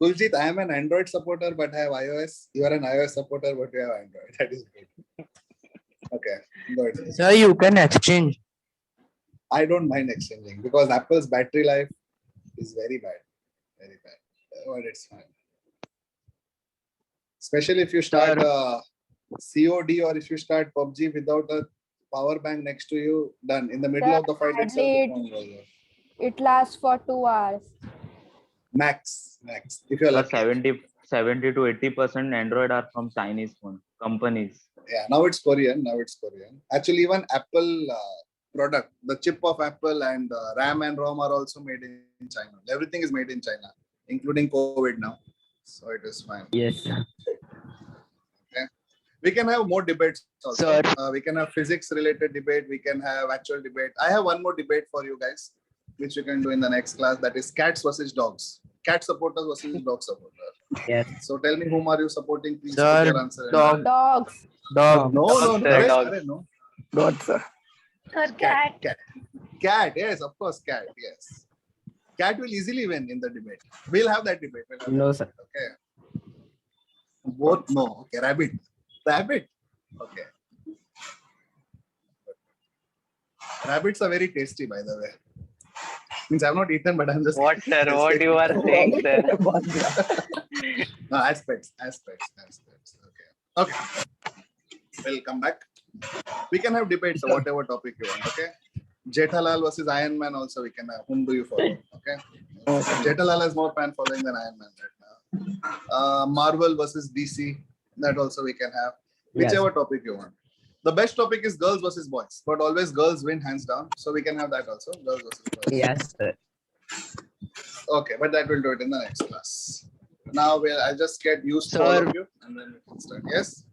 Kuljit, I am an Android supporter, but I have iOS. You are an iOS supporter, but you have Android. That is good. Okay, good. Sir, you can exchange. I don't mind exchanging because Apple's battery life is very bad. Very bad. But it's fine. Especially if you start COD or if you start PUBG without a power bank next to you, done. In the middle of the fight itself, the Hardly phone goes off. It lasts for 2 hours. Max. If you're sir, lucky. 70 to 80% Android are from Chinese phone companies. Yeah, now it's Korean. Now it's Korean. Actually, even Apple product, the chip of Apple and RAM and ROM are also made in China. Everything is made in China, including COVID now. So it is fine. Yes. We can have more debates also. Sir. We can have physics related debate. We can have actual debate. I have one more debate for you guys, which we can do in the next class. That is cats versus dogs. Cat supporters versus dog supporters. Yes. So tell me, whom are you supporting? Please Sir, put your answer. in dog. the- Dogs. Dog. No, no, Dogs, no. sir, Yes, dogs. arre, no. God, sir. Cat. Cat. Yes, of course, cat. Yes. Cat will easily win in the debate. We'll have that debate. We'll have No, that sir. debate, okay. Both no. Okay. Rabbit. Rabbit. Okay. Rabbits are very tasty, by the way. Means I've not eaten, but I'm just. What, sir? What you are saying, sir? No, aspects. Okay. Okay. We'll come back. We can have debates or whatever topic you want. Okay. Jethalal versus Iron Man also we can have. Whom do you follow? Okay. Jethalal has more fan following than Iron Man right now. Marvel versus DC. That also we can have. Whichever topic you want. The best topic is girls versus boys, but always girls win hands down. So we can have that also. Girls versus boys. Yes, sir. Okay, but that will do it in the next class. Now I just get used to all Sir. of you and then we can start. Yes.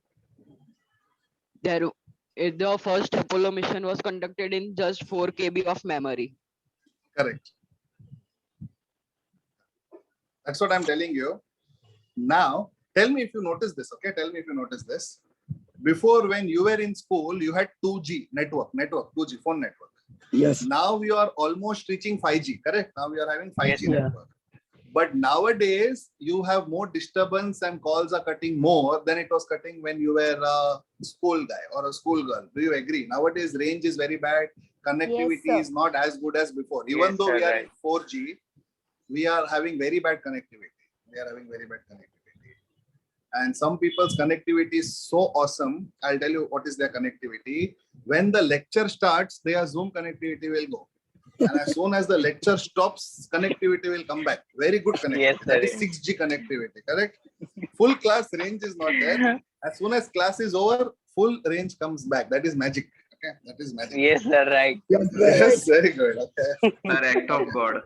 The first Apollo mission was conducted in just 4 KB of memory. Correct. That's what I'm telling you. Now, tell me if you notice this, okay? Tell me if you notice this. Before, when you were in school, you had 2G network, 2G phone network. Yes. Now we are almost reaching 5G, correct? Now we are having 5G Yes, sir. network. But nowadays, you have more disturbance and calls are cutting more than it was cutting when you were a school guy or a school girl. Do you agree? Nowadays, range is very bad. Connectivity sir. is not as good as before. Even Yes, though we sir, are in 4G, we are having very bad connectivity. And some people's connectivity is so awesome. I'll tell you what is their connectivity. When the lecture starts, their Zoom connectivity will go. And as soon as the lecture stops, connectivity will come back. Very good connectivity. Yes, That sir. is 6G connectivity, correct? Full class range is not there. As soon as class is over, full range comes back. That is magic. Okay, that is magic. Yes, sir, right. Yes, very good. Okay. Sir, act of God.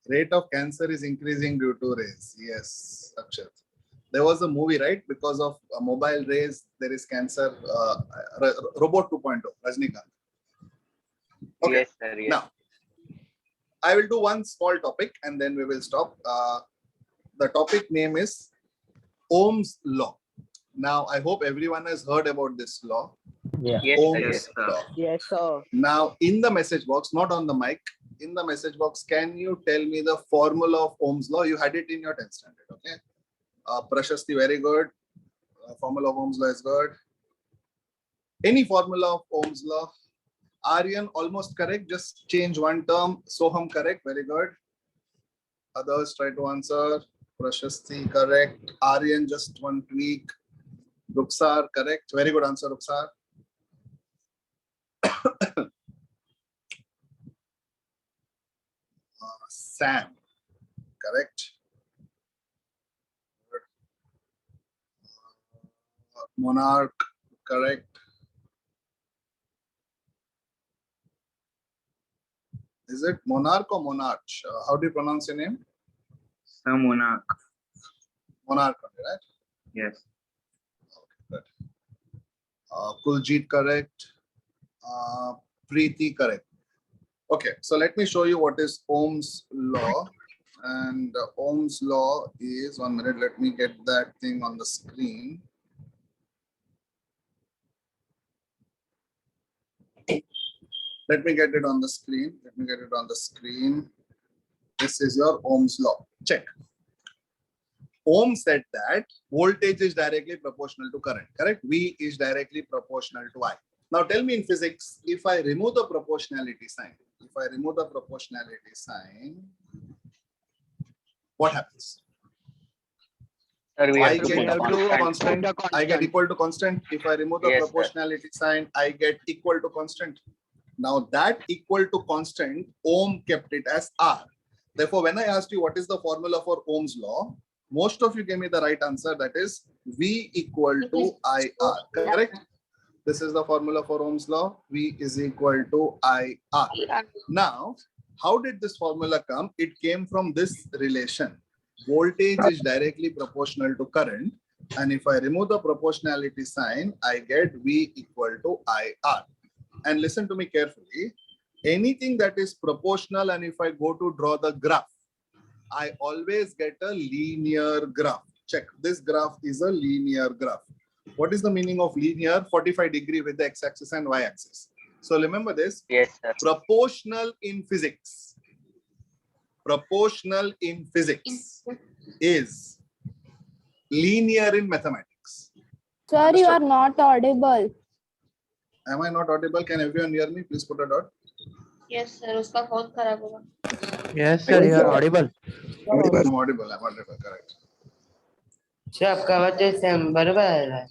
Rate of cancer is increasing due to rays. Yes, Akshat. There was a movie, right? Because of mobile rays, there is cancer. Robot 2.0, Rajnikant. Okay. Yes, sir. Yes. Now, I will do one small topic and then we will stop. The topic name is Ohm's Law. Now, I hope everyone has heard about this law. Yeah. Yes, sir. Ohm's Yes. sir. Law. Yes, sir. Now, in the message box, not on the mic, in the message box, can you tell me the formula of Ohm's law? You had it in your 10th standard, okay? Prashasti, very good. Formula of Ohm's law is good. Any formula of Ohm's law? Aryan, almost correct. Just change one term. Soham, correct. Very good. Others try to answer. Prashasti, correct. Aryan, just one tweak. Ruksar, correct. Very good answer, Ruksar. Sam, correct. Monarch, correct. Is it Monarch or Monarch? How do you pronounce your name? Sir Monarch. Monarch, right? Yes. Okay, good. Kuljit, correct. Preeti, correct. Okay, so let me show you what is Ohm's law. And Ohm's law is, 1 minute, let me get that thing on the screen. Let me get it on the screen. This is your Ohm's law. Check. Ohm said that voltage is directly proportional to current, correct? V is directly proportional to I. Now tell me in physics, if I remove the proportionality sign, what happens? Sir, we I have to get put a equal to constant. constant. I get equal to constant. If I remove the Yes, sir. proportionality sign, I get equal to constant. Now that equal to constant, Ohm kept it as R. Therefore, when I asked you what is the formula for Ohm's law, Most of you gave me the right answer. That is V equal to IR. Correct? This is the formula for Ohm's law. V is equal to IR. Now, how did this formula come? It came from this relation. Voltage is directly proportional to current. And if I remove the proportionality sign, I get V equal to IR. And listen to me carefully. Anything that is proportional, and if I go to draw the graph, I always get a linear graph. Check, this graph is a linear graph. What is the meaning of linear? 45 degree with the x-axis and y-axis. So remember this. Yes, sir. Proportional in physics is linear in mathematics. Sir, you are not audible. Am I not audible? Can everyone hear me? Please put a dot. Yes, sir. उसका phone खराब होगा. Yes, sir, you are audible. I'm audible, correct. Sir आपका आवाज तो same बराबर आ रहा है.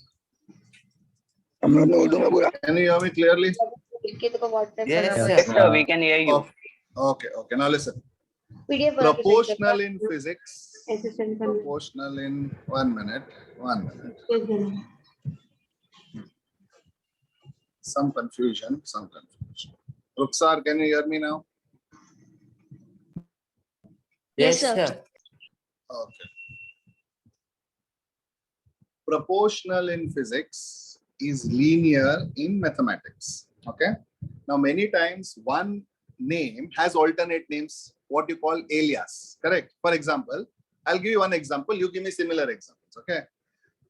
Can you hear me clearly? लिखित को WhatsApp Yes, करा. sir. Yes, sir. We can hear you. Okay. Now listen. PDF वाला के Proportional in physics. ऐसे send करना. Proportional in 1 minute. भेज देना. Some confusion. Ruksar, can you hear me now? Yes, Yes, sir. sir. Okay. Proportional in physics is linear in mathematics. Okay. Now, many times one name has alternate names, what you call alias. Correct. For example, I'll give you one example. You give me similar examples. Okay.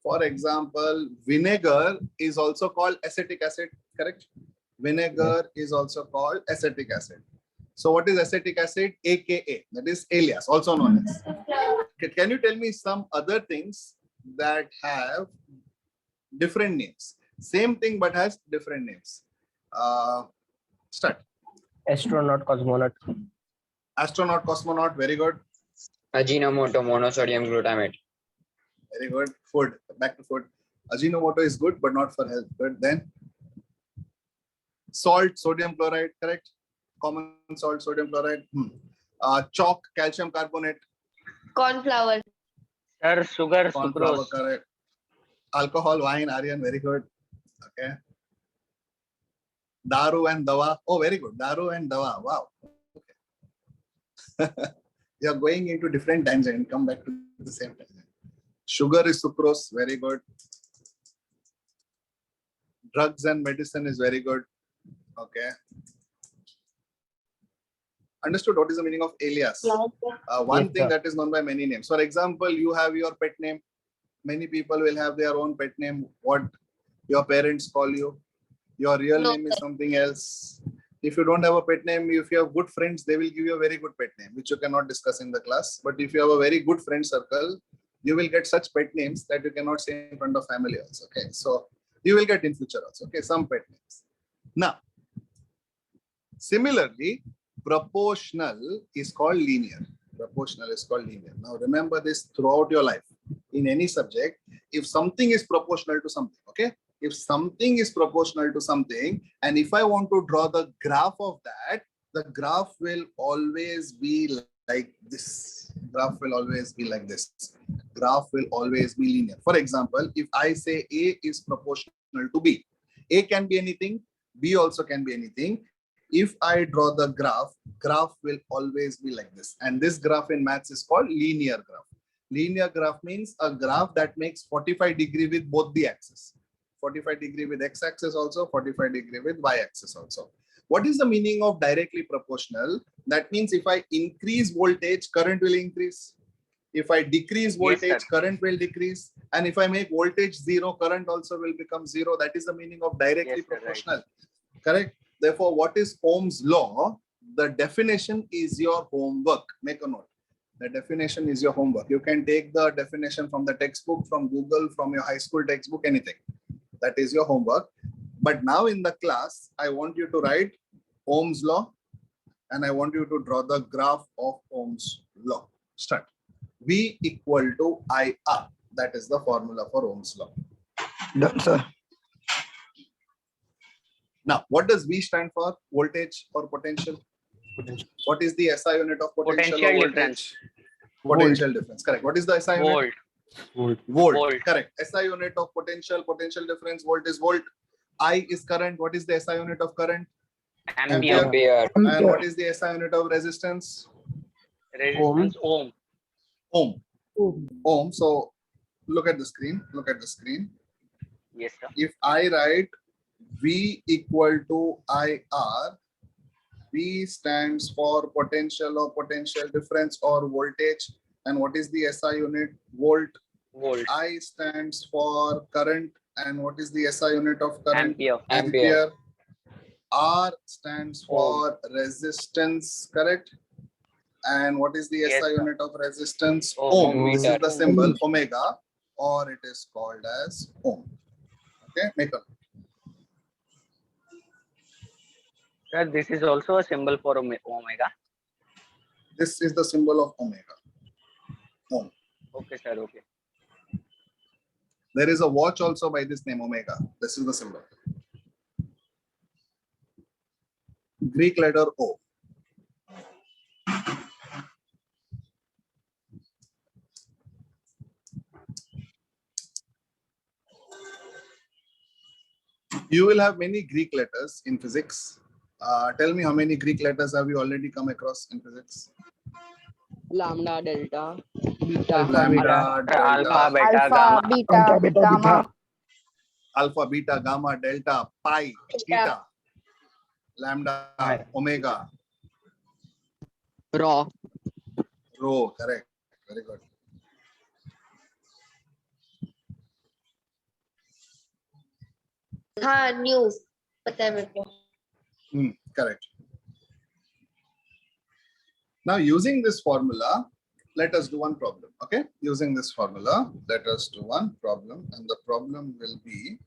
For example, vinegar is also called acetic acid. Correct. Vinegar is also called acetic acid. So what is acetic acid? AKA, that is alias, also known as. Can you tell me some other things that have different names? Same thing but has different names. Start. Astronaut, cosmonaut. Astronaut, cosmonaut, very good. Ajinomoto, monosodium glutamate. Very good. Food, back to food. Ajinomoto is good but not for health. Good. Then salt, sodium chloride, correct? Common salt, sodium chloride. Chalk, calcium carbonate. Corn flour. Sir, sugar, Corn flour, sucrose. correct. Alcohol, wine, Aryan, very good. Okay. Daru and dawa. Oh, very good. Daru and dawa. Wow. Okay. You are going into different tangent. Come back to the same tangent. Sugar is sucrose. Very good. Drugs and medicine is very good. Okay. Understood what is the meaning of alias? One Yes, thing sir. that is known by many names. For example, you have your pet name. Many people will have their own pet name. What your parents call you. Your real No, name is sir. something else. If you don't have a pet name, if you have good friends, they will give you a very good pet name, which you cannot discuss in the class. But if you have a very good friend circle, you will get such pet names that you cannot say in front of family also. Okay. So you will get in future also. Okay. Some pet names. Now, similarly, proportional is called linear. Proportional is called linear. Now remember this throughout your life. In any subject, if something is proportional to something, okay? If something is proportional to something, and if I want to draw the graph of that, the graph will always be like this. Graph will always be like this. Graph will always be linear. For example, if I say A is proportional to B, A can be anything, B also can be anything. If I draw the graph will always be like this. And this graph in maths is called linear graph. Linear graph means a graph that makes 45 degree with both the axes. 45 degree with x-axis also, 45 degree with y-axis also. What is the meaning of directly proportional? That means if I increase voltage, current will increase. If I decrease voltage, Yes, sir. current will decrease. And if I make voltage zero, current also will become zero. That is the meaning of directly Yes, sir, right. proportional. Correct? Therefore, what is Ohm's law? The definition is your homework. Make a note. The definition is your homework. You can take the definition from the textbook, from Google, from your high school textbook, anything. That is your homework. But now in the class, I want you to write Ohm's law and I want you to draw the graph of Ohm's law. Start. V equal to IR. That is the formula for Ohm's law. Done, sir. Now, what does V stand for? Voltage or potential? What is the SI unit of potential or Potential voltage? difference. Potential difference. Correct. What is the SI unit? Volt. Volt. Correct. SI unit of potential difference. Volt is volt. I is current. What is the SI unit of current? Ampere. Ampere. And what is the SI unit of resistance? Resistance ohm. Ohm. So look at the screen. Look at the screen. Yes, sir. If I write V equal to IR, V stands for potential or potential difference or voltage. And what is the SI unit? Volt. Volt. I stands for current. And what is the SI unit of current? Ampere. Ampere. R stands for resistance, correct? And what is the Yes, SI sir. unit of resistance? Ohm. Ohm. This is Meter. the symbol omega, or it is called as ohm. Okay, make a Sir, this is also a symbol for omega. This is the symbol of omega. Ohm. Okay, sir. Okay. There is a watch also by this name omega. This is the symbol. Greek letter O. You will have many Greek letters in physics. Tell me how many Greek letters have you already come across in physics? Lambda, delta, beta. Lambda, delta, Alpha, beta, Alpha, gamma. beta, gamma. alpha, beta, gamma, delta, pi, theta, lambda, omega, Rho. rho. Correct. Very good. हाँ news पता है मेरे को. Correct. Now, using this formula, let us do one problem. Okay, using this formula, let us do one problem, and the problem will be.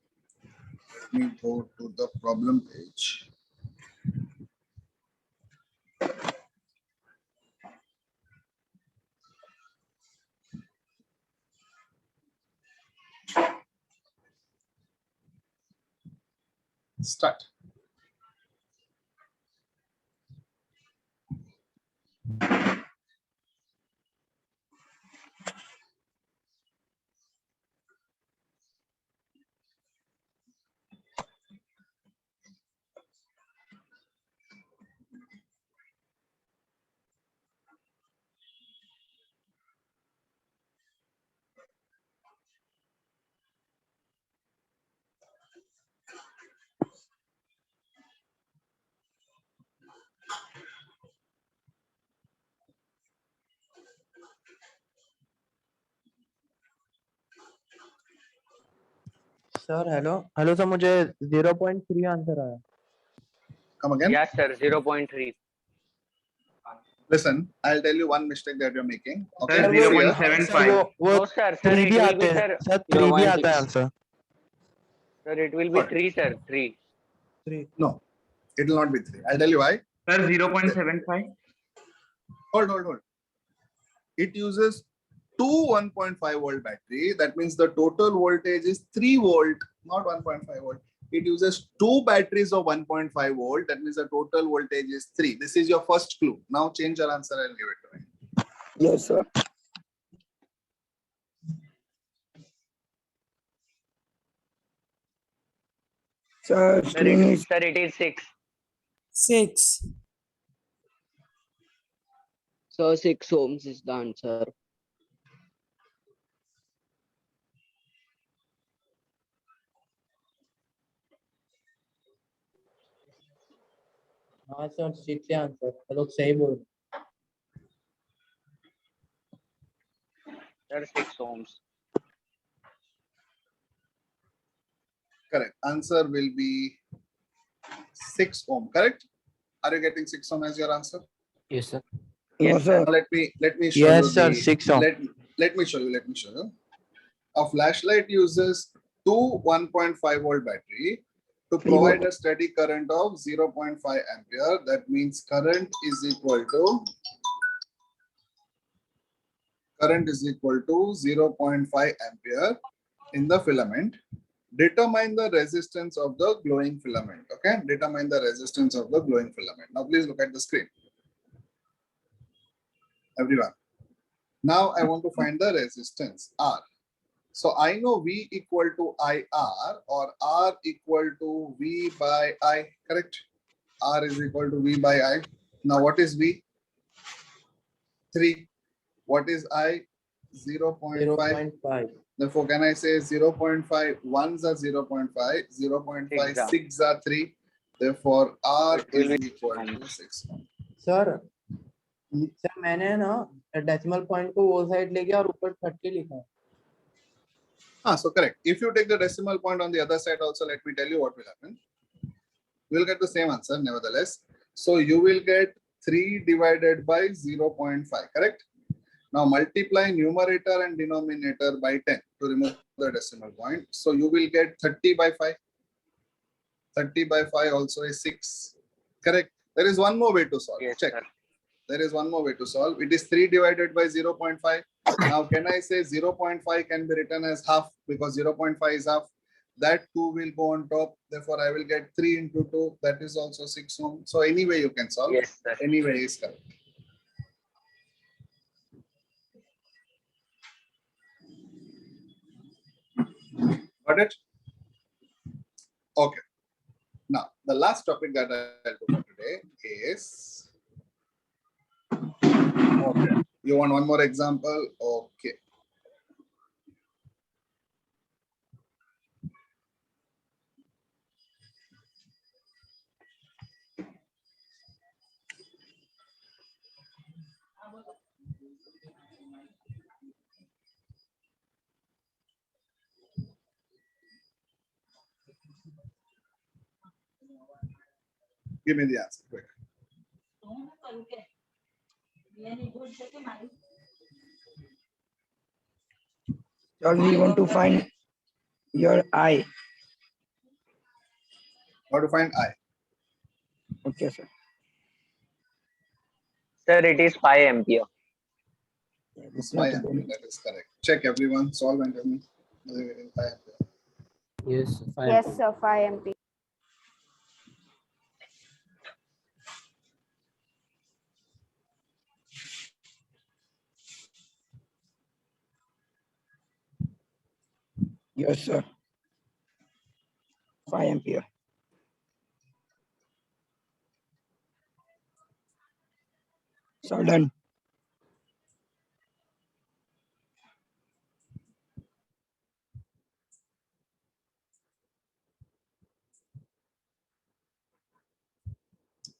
Let me go to the problem page. Start. Sir hello sir मुझे 0.3 answer आया. Come again. Yes, sir. 0.3. Listen, I'll tell you one mistake that you're making. Okay. Sir, See here. 0.75. वो No, sir. Sir, 3 it भी will आते be, हैं sir. Sir 3 भी आता है 0.6. Answer. Sir, it will be 3, sir. 3. No, it will not be 3. I'll tell you why. Sir, 0.75. Hold. It uses two 1.5 volt battery. That means the total voltage is 3 volt, not 1.5 volt. It uses two batteries of 1.5 volt. That means the total voltage is 3. This is your first clue. Now change your answer and give it to me. Yes, sir. Sir, screen is Sir, it is 6. 6. So 6 ohms is the answer. हाँ sir 6 answer. लोग सही बोल. Sir, 6 ohms. Correct. Answer will be 6 ohm. Correct? Are you getting 6 ohm as your answer? Yes sir. no, Yes, sir. Now let me show Yes you. sir the- 6 ohm. Let me show you. A flashlight uses two 1.5 volt battery to provide a steady current of 0.5 ampere. That means current is equal to 0.5 ampere in the filament. Determine the resistance of the glowing filament. Okay, determine the resistance of the glowing filament. Now please look at the screen. Everyone. Now I want to find the resistance R. So I know V equal to IR or R equal to V by I, correct? R is equal to V by I. Now what is V? 3. What is I? 0.5. 0.5. Therefore, can I say 0.5? Ones are 0.5, 0.5, 6 are 3. Therefore, R It will is be equal to 6. Sir hmm. Sir मैंने ना decimal point को वो side ले गया और ऊपर 30 लिखा है. So correct. If you take the decimal point on the other side also, let me tell you what will happen. You will get the same answer nevertheless. So you will get 3 divided by 0.5, correct? Now multiply numerator and denominator by 10 to remove the decimal point. So you will get 30 by 5. 30 by 5 also is 6. Correct. There is one more way to solve. Yes, Check. sir. There is one more way to solve. It is 3 divided by 0.5. Now can I say 0.5 can be written as half because 0.5 is half. That 2 will go on top. Therefore, I will get 3 into 2. That is also 6 ohm. So anyway you can solve. Yes, sir. Anyway is correct. Got it? Okay. Now, the last topic that I'll do for today is, okay, you want one more example? Okay. Give me the answer quick. So we want to find your I. How to find I? Okay, sir. Sir, it is 5 ampere. It's I not am. going. That is correct. Check everyone. Solve and tell me. Yes, fine. Yes, sir, 5 MP. Yes, sir. 5 ampere. So done.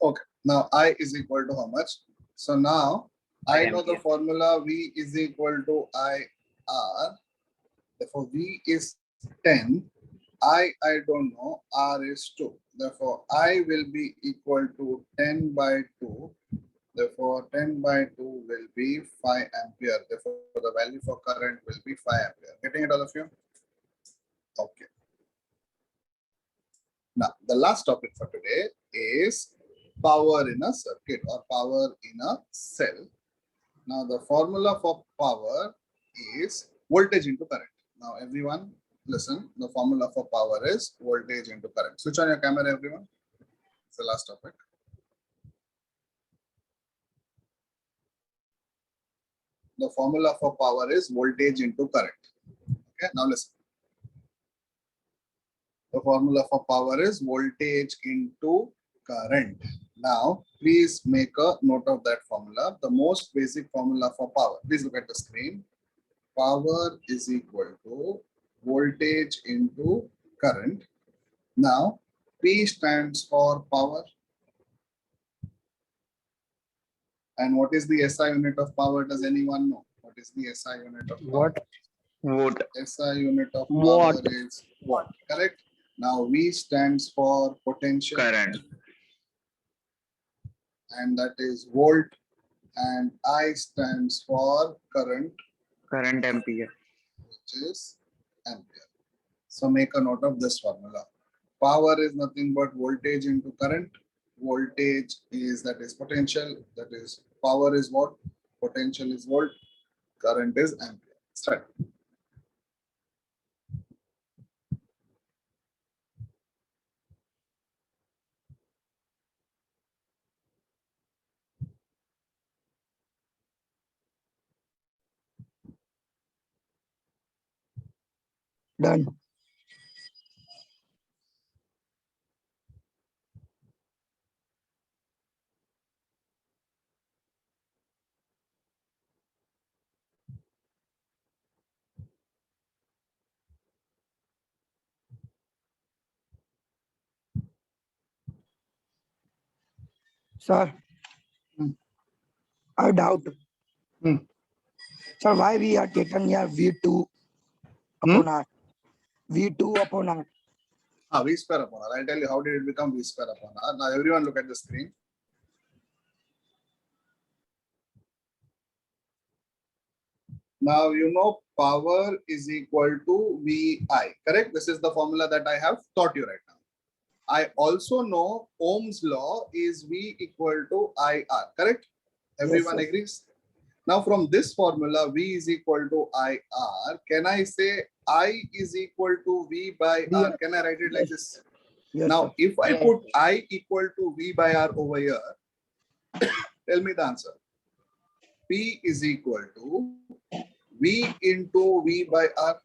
Okay. Now I is equal to how much? So now I 5 know the ampere. formula V is equal to IR. Therefore V is 10. I don't know. R is 2. Therefore I will be equal to 10 by 2. Therefore 10 by 2 will be 5 ampere. Therefore the value for current will be 5 ampere. Getting it all of you? Okay. Now the last topic for today is power in a circuit or power in a cell. Now the formula for power is voltage into current. Now everyone listen, the formula for power is voltage into current. Switch on your camera everyone. It's the last topic. The formula for power is voltage into current. Okay, now listen. The formula for power is voltage into current. Now, please make a note of that formula. The most basic formula for power. Please look at the screen. Power is equal to voltage into current. Now, P stands for power. And what is the SI unit of power? Does anyone know? What is the SI unit of power? What? Vote. SI unit of power Watt. is watt. Correct? Now, V stands for potential. Current. And that is volt, and I stands for current, Current ampere. which is ampere. So make a note of this formula. Power is nothing but voltage into current. Voltage is, that is potential, that is power is watt, potential is volt, current is ampere. Start. Done. Sir, Hmm. I doubt. Hmm. Sir, why we are taken here V2 upon R? V2 upon R. V square upon R. I'll tell you how did it become V square upon R. Now everyone look at the screen. Now you know power is equal to VI, correct? This is the formula that I have taught you right now. I also know Ohm's law is V equal to IR, correct? Everyone sir. agrees? Now from this formula, V is equal to IR, can I say I is equal to V by V- R? Can I write it like yes. this? Yes, Now, sir. if I Yes. put I equal to V by R over here, tell me the answer. P is equal to V into V by R.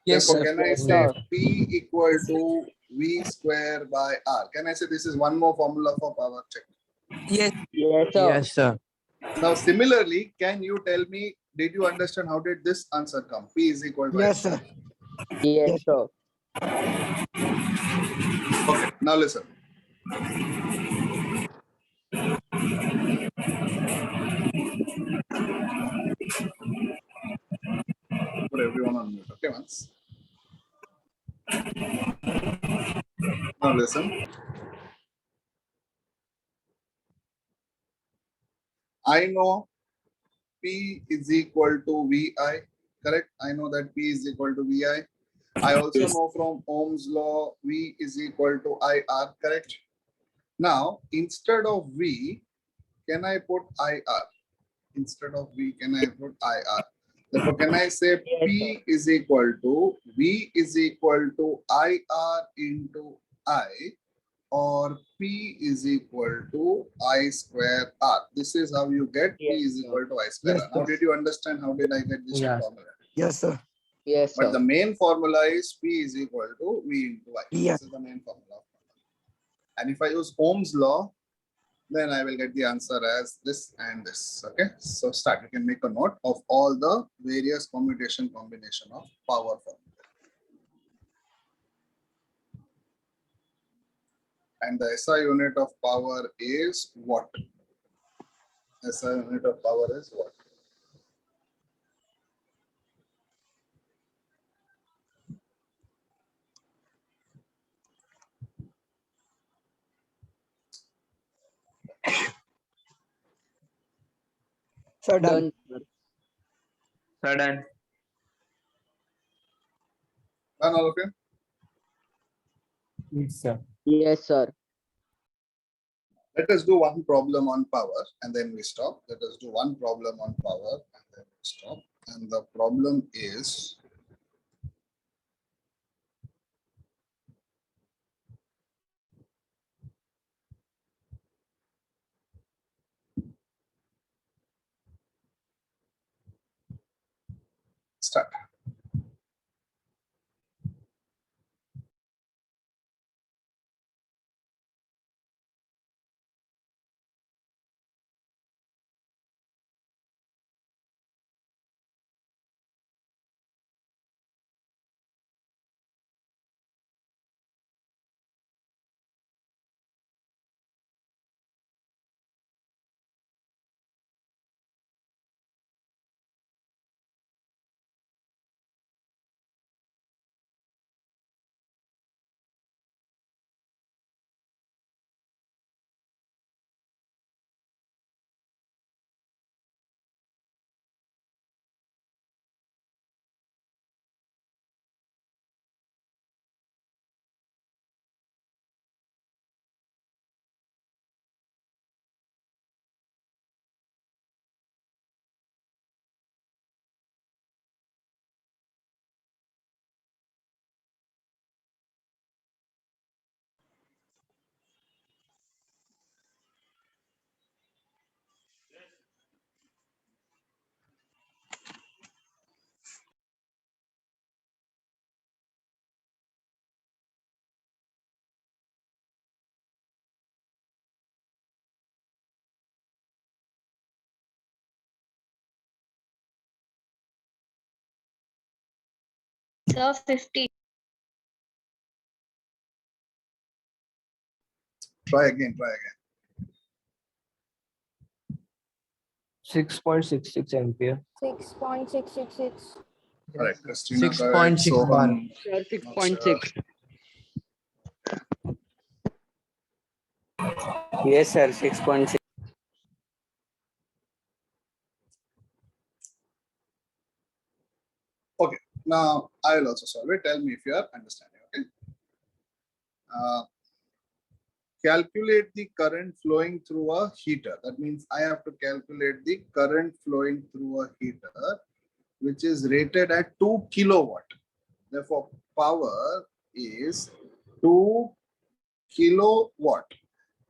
Yes, Therefore, sir. can I say P equal to V square by R? Can I say this is one more formula for power check? Yes. Yes, sir. Yes, sir. Now, similarly, can you tell me, did you understand how did this answer come? P is equal to I Yes, square. sir. Yes, Yes. sir. Okay, now listen. Put everyone on mute. Okay, once. Now listen. I know P is equal to VI, correct? I know that P is equal to VI. I also know from Ohm's law, V is equal to IR, correct? Now, instead of V, can I put IR? Instead of V, can I put IR? Therefore, can I say P is equal to V is equal to IR into I, or P is equal to I square R? This is how you get P Yes, is sir. equal to I square Yes, R. Now, sir. did you understand how did I get this Yeah. formula? Yes, sir. Yes, But sir. the main formula is P is equal to V into I. Yeah. This is the main formula. And if I use Ohm's law, then I will get the answer as this and this. Okay, so start. You can make a note of all the various combination of power formula. And the SI unit of power is what? SI unit of power is what? Sir, done. Done, sir. Sudden. Done, all of you? Yes, sir. Let us do one problem on power and then we stop. Let us do one problem on power and then we stop. And the problem is start. Sir, 50. Try again. 6.66 ampere. 6.666. Correct. Christina, correct. 6.6 bar. Sohan, Sir, not sure. 6.6. Yes, sir. 6.6. Now I will also solve it. Tell me if you are understanding. Okay. Calculate the current flowing through a heater. That means I have to calculate the current flowing through a heater, which is rated at 2 kilowatt. Therefore, power is 2 kilowatt.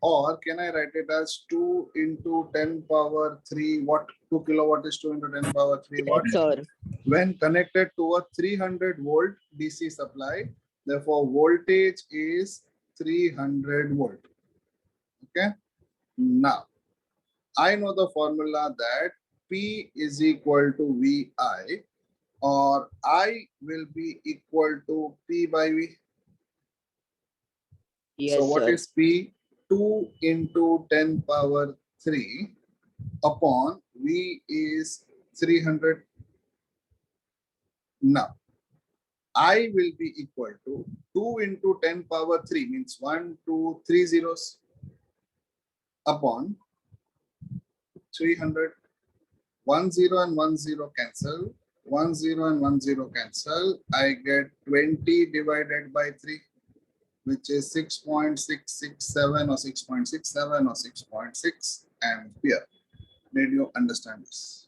Or can I write it as 2 into 10 power 3 watt? 2 kilowatt is 2 into 10 power 3 watt. Yes, sir. When connected to a 300 volt DC supply. Therefore, voltage is 300 volt. Okay. Now, I know the formula that P is equal to VI, or I will be equal to P by V. Yes, So what sir. is P? 2 into 10 power 3 upon V is 300. Now, I will be equal to 2 into 10 power 3 means 1, 2, 3 zeros upon 300. 1 0 and 1 0 cancel. 1 0 and 1 0 cancel. I get 20 divided by 3, which is 6.667 or 6.67 or 6.6 ampere. Did you understand this?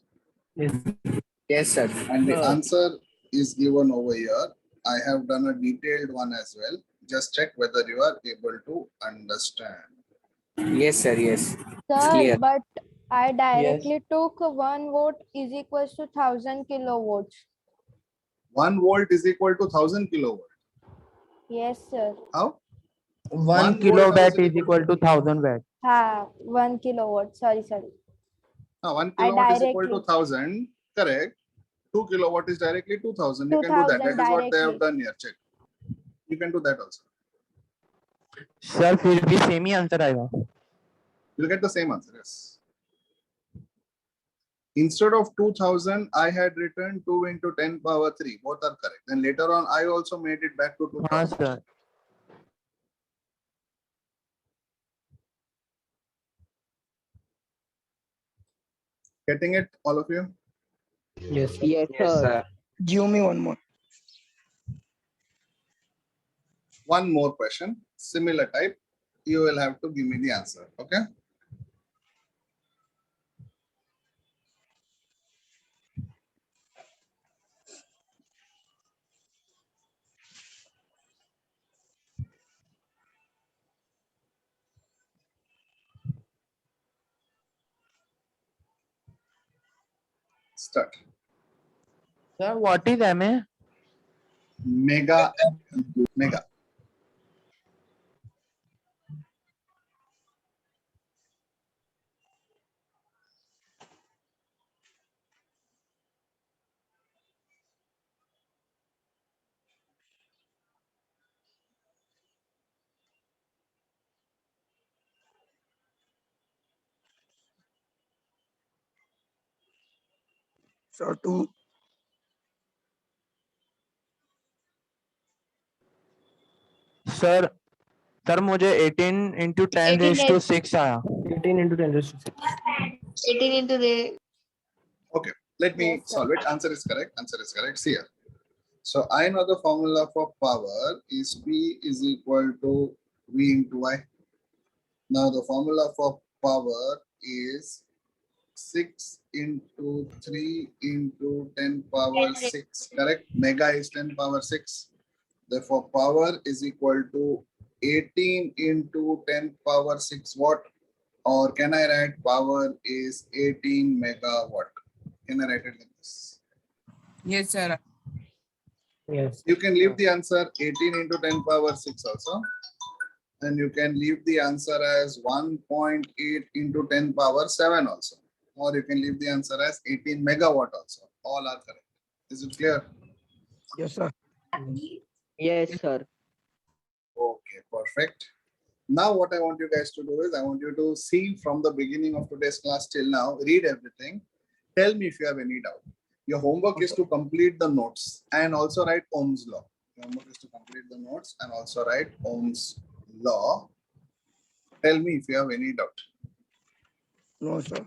Yes, sir. And the Sir. answer is given over here. I have done a detailed one as well. Just check whether you are able to understand. Yes, sir. Yes. Sir, clear. but I directly took 1 volt is equals to 1000 kilowatts. 1 volt is equal to 1000 kilowatt. Yes, sir. How? 1 1 volt kilowatt is is equal to 1000 watt. Ha, 1 kilowatt. Sorry. Now, 1 I kilowatt is equal to directly- 1000. Correct. 2 kilowatt is directly 2000. You can do that. 2000 That is what they have directly. done here. Check. You can do that also. Sir फिर भी same ही answer आएगा. You'll get the same answer. Yes. Instead of 2000, I had written 2 into 10 power 3. Both are correct. Then later on, I also made it back to हाँ 2000. Sir. Getting it, all of you? Yes. Yes, Yes, sir. sir. Give me one more. One more question, similar type. You will have to give me the answer. Okay. Start. Sir, what is MA? Mega. Mega. So 2. Sir sir मुझे 18 into 10 raised to 6 आया. 18 into 10 raised to 6. 18 into the. Okay. Let me Yes, sir. solve it. Answer is correct. Answer is correct. See here. So I know the formula for power is P is equal to V into I. Now the formula for power is 6 into 3 into 10 power 6. Correct? Mega is 10 power 6. Therefore, power is equal to 18 into 10 power 6 watt. Or can I write power is 18 megawatt? Can I write it like this? Yes, sir. Yes. You can leave the answer 18 into 10 power 6 also. And you can leave the answer as 1.8 into 10 power 7 also. Or you can leave the answer as 18 megawatt also. All are correct. Is it clear? Yes, sir. Yes, sir. Okay, perfect. Now what I want you guys to do is I want you to see from the beginning of today's class till now, read everything. Tell me if you have any doubt. Your homework is to complete the notes and also write Ohm's law. Your homework is to complete the notes and also write Ohm's law. Tell me if you have any doubt. No, sir.